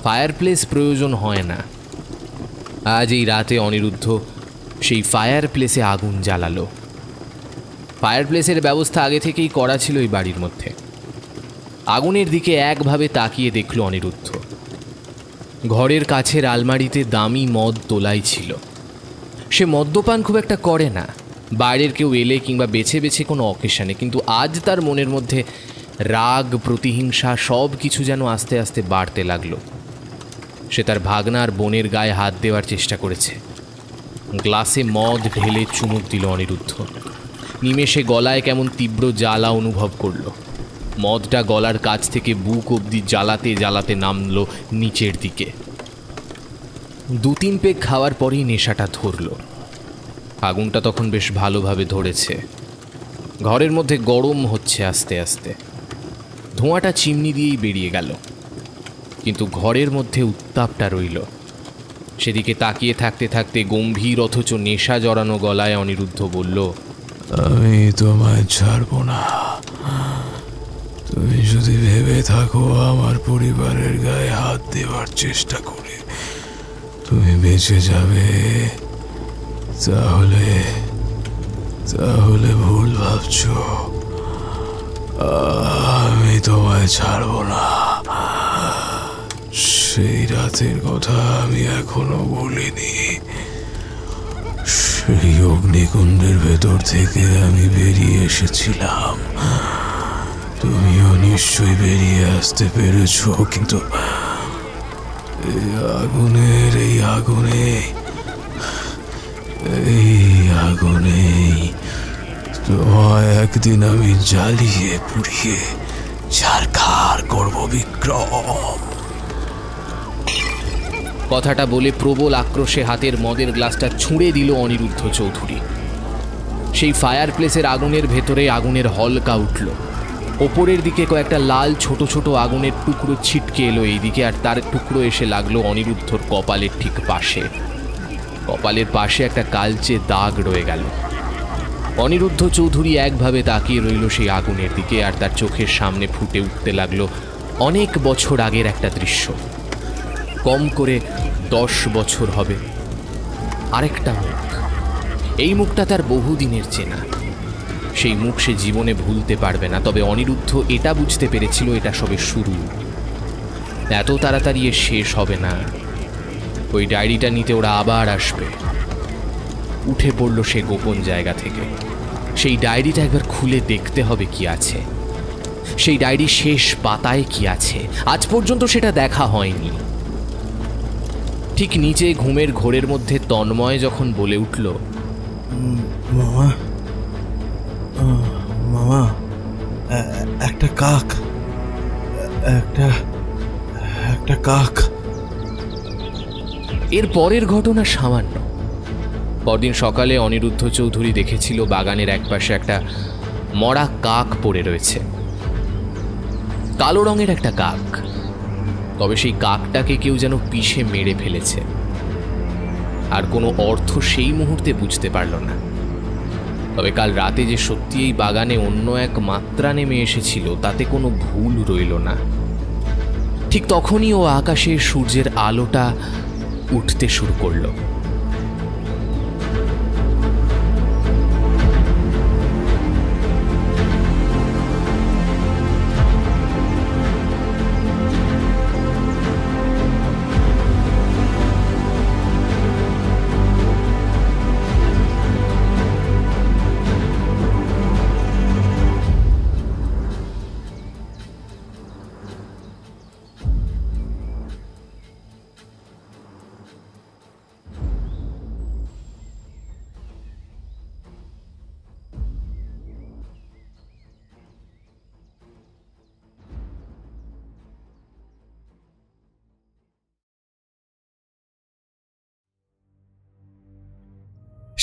ফায়ার প্লেস প্রয়োজন হয় না। আজ এই রাতে অনিরুদ্ধ সেই ফায়ার প্লেসে আগুন জ্বালালো। ফায়ার প্লেসের ব্যবস্থা আগে থেকেই করা ছিল এই বাড়ির মধ্যে। আগুনের দিকে একভাবে তাকিয়ে দেখল অনিরুদ্ধ। ঘরের কাছের আলমারিতে দামি মদ তোলাই ছিল। সে মদ্যপান খুব একটা করে না, বাইরের কেউ এলে কিংবা বেছে বেছে কোনো অকেশনে, কিন্তু আজ তার মনের মধ্যে রাগ, প্রতিহিংসা সব কিছু যেন আস্তে আস্তে বাড়তে লাগলো। সে তার ভাগনার বোনের গায়ে হাত দেওয়ার চেষ্টা করেছে। গ্লাসে মদ ঢেলে চুমুক দিল অনিরুদ্ধ। নিমেষে গলায় কেমন তীব্র জ্বালা অনুভব করল। মদটা গলার কাছ থেকে বুক অবধি জ্বালাতে জ্বালাতে নামলো নিচের দিকে। 2-3 পেগ খাওয়ার পরেই নেশাটা ধরল। আগুনটা তখন বেশ ভালোভাবে ধরেছে। ঘরের মধ্যে গরম হচ্ছে আস্তে আস্তে। ধোঁয়াটা চিমনি দিয়েই বেরিয়ে গেল, কিন্তু ঘরের মধ্যে উত্তাপটা রইল। সেদিকে তাকিয়ে থাকতে থাকতে গম্ভীর অথচ নেশা জড়ানো গলায় অনিরুদ্ধ বলল, আমি তোমায় ছাড়ব না। তুমি যদি ভেবে থাকো আমার পরিবারের গায়ে হাত দেওয়ার চেষ্টা করে তুমি বেঁচে যাবে, তাহলে ভুল ভাবছো। আমি তোমায় ছাড়ব না। সেই রাতের কথা আমি এখনো ভুলিনি। সেই অগ্নিকুণ্ডের ভেতর থেকে আমি বেরিয়ে এসেছিলাম। তুমিও নিশ্চয়ই বেরিয়ে আসতে পেরেছো, কিন্তু এই আগুনে তোমায় একদিন আমি জ্বালিয়ে পুড়িয়ে ছারখার করব বিক্রম। কথাটা বলে প্রবল আক্রোশে হাতের মদের গ্লাসটা ছুঁড়ে দিল অনিরুদ্ধ চৌধুরী। সেই ফায়ার প্লেসের আগুনের ভেতরে আগুনের হলকা উঠল। ওপরের দিকে কয়েকটা লাল ছোট ছোট আগুনের টুকরো ছিটকে এলো এইদিকে, আর তার টুকরো এসে লাগলো অনিরুদ্ধর কপালের ঠিক পাশে। কপালের পাশে একটা কালচে দাগ রয়ে গেল। অনিরুদ্ধ চৌধুরী একভাবে তাকিয়ে রইল সেই আগুনের দিকে, আর তার চোখের সামনে ফুটে উঠতে লাগলো অনেক বছর আগের একটা দৃশ্য। কম করে 10 বছর হবে। আরেকটা মুখ। এই মুখটা তার বহুদিনের চেনা। সেই মুখ সে জীবনে ভুলতে পারবে না। তবে অনিরুদ্ধ এটা বুঝতে পেরেছিল এটা সবে শুরু, এত তাড়াতাড়ি শেষ হবে না। ওই ডায়েরিটা নিতে ওরা আবার আসবে। উঠে পড়ল সে গোপন জায়গা থেকে। সেই ডায়েরিটা একবার খুলে দেখতে হবে কি আছে, সেই ডায়েরির শেষ পাতায় কি আছে। আজ পর্যন্ত সেটা দেখা হয়নি। ঠিক নিচে ঘুমের ঘোরের মধ্যে তন্ময় যখন বলে উঠল, মামা, মামা, একটা কাক, একটা কাক। এর পরের ঘটনা সামান্য। পরদিন সকালে অনিরুদ্ধ চৌধুরী দেখেছিল বাগানের একপাশে একটা মরা কাক পড়ে রয়েছে। কালো রঙের একটা কাক। তবে সেই কাকটাকে কেউ যেন পিষে মেরে ফেলেছে। আর কোনো অর্থ সেই মুহূর্তে বুঝতে পারল না। তবে কাল রাতে যে সত্যি এই বাগানে অন্য এক মাত্রা নেমে এসেছিল তাতে কোনো ভুল রইল না। ঠিক তখনই ও আকাশে সূর্যের আলোটা উঠতে শুরু করলো।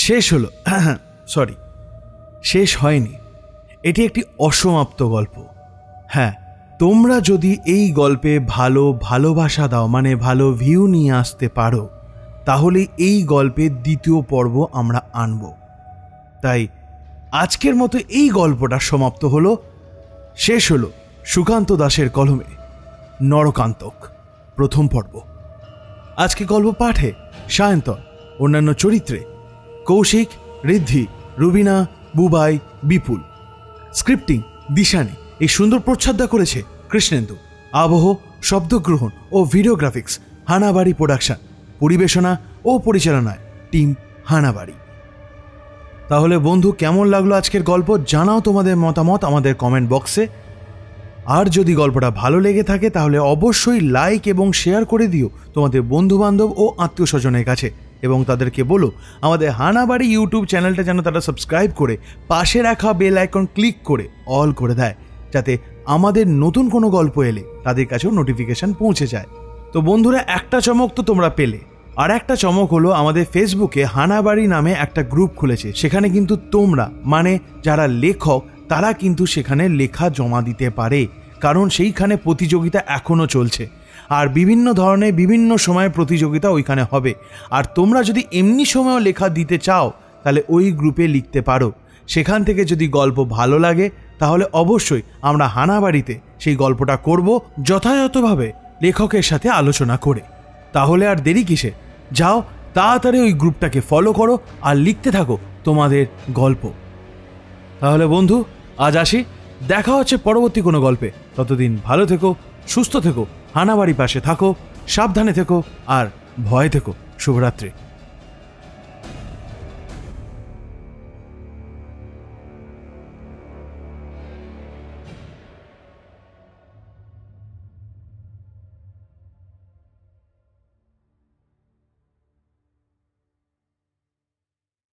শেষ হলো, সরি, শেষ হয়নি। এটি একটি অসমাপ্ত গল্প। হ্যাঁ, তোমরা যদি এই গল্পে ভালোবাসা দাও, মানে ভালো ভিউ নিয়ে আসতে পারো, তাহলে এই গল্পের দ্বিতীয় পর্ব আমরা আনব। তাই আজকের মতো এই গল্পটা সমাপ্ত হলো, শেষ হলো সুকান্ত দাসের কলমে নরকান্তক প্রথম পর্ব। আজকে গল্প পাঠে সায়ন্তন, অন্যান্য চরিত্রে কৌশিক, ঋদ্ধি, রুবিনা, বুবাই, বিপুল। স্ক্রিপ্টিং দিশানি। এই সুন্দর প্রচ্ছদটা করেছে কৃষ্ণেন্দু। আবহ, শব্দগ্রহণ ও ভিডিওগ্রাফিক্স হানাবাড়ি প্রোডাকশন। পরিবেশনা ও পরিচালনায় টিম হানাবাড়ি। তাহলে বন্ধু, কেমন লাগলো আজকের গল্প? জানাও তোমাদের মতামত আমাদের কমেন্ট বক্সে। আর যদি গল্পটা ভালো লেগে থাকে তাহলে অবশ্যই লাইক এবং শেয়ার করে দিও তোমাদের বন্ধুবান্ধব ও আত্মীয় স্বজনের কাছে, এবং তাদেরকে বলো আমাদের হানাবাড়ি ইউটিউব চ্যানেলটা যেন তারা সাবস্ক্রাইব করে পাশে রাখা বেল আইকন ক্লিক করে অল করে দেয়, যাতে আমাদের নতুন কোনো গল্প এলে তাদের কাছেও নোটিফিকেশন পৌঁছে যায়। তো বন্ধুরা, একটা চমক তো তোমরা পেলে। আর একটা চমক হলো, আমাদের ফেসবুকে হানাবাড়ি নামে একটা গ্রুপ খুলেছে। সেখানে কিন্তু তোমরা, মানে যারা লেখক, তারা কিন্তু সেখানে লেখা জমা দিতে পারে, কারণ সেইখানে প্রতিযোগিতা এখনও চলছে। আর বিভিন্ন ধরনের বিভিন্ন সময়ে প্রতিযোগিতা ওইখানে হবে। আর তোমরা যদি এমনি সময়ও লেখা দিতে চাও তাহলে ওই গ্রুপে লিখতে পারো। সেখান থেকে যদি গল্প ভালো লাগে তাহলে অবশ্যই আমরা হানাবাড়িতে সেই গল্পটা করব, যথাযথভাবে লেখকের সাথে আলোচনা করে। তাহলে আর দেরি কিসে, যাও তাড়াতাড়ি ওই গ্রুপটাকে ফলো করো আর লিখতে থাকো তোমাদের গল্প। তাহলে বন্ধু, আজ আসি। দেখা হচ্ছে পরবর্তী কোনো গল্পে। ততদিন ভালো থেকো, সুস্থ থেকো, হানাবাড়ি পাশে থাকো, সাবধানে থেকো আর ভয় থেকো। শুভরাত্রি।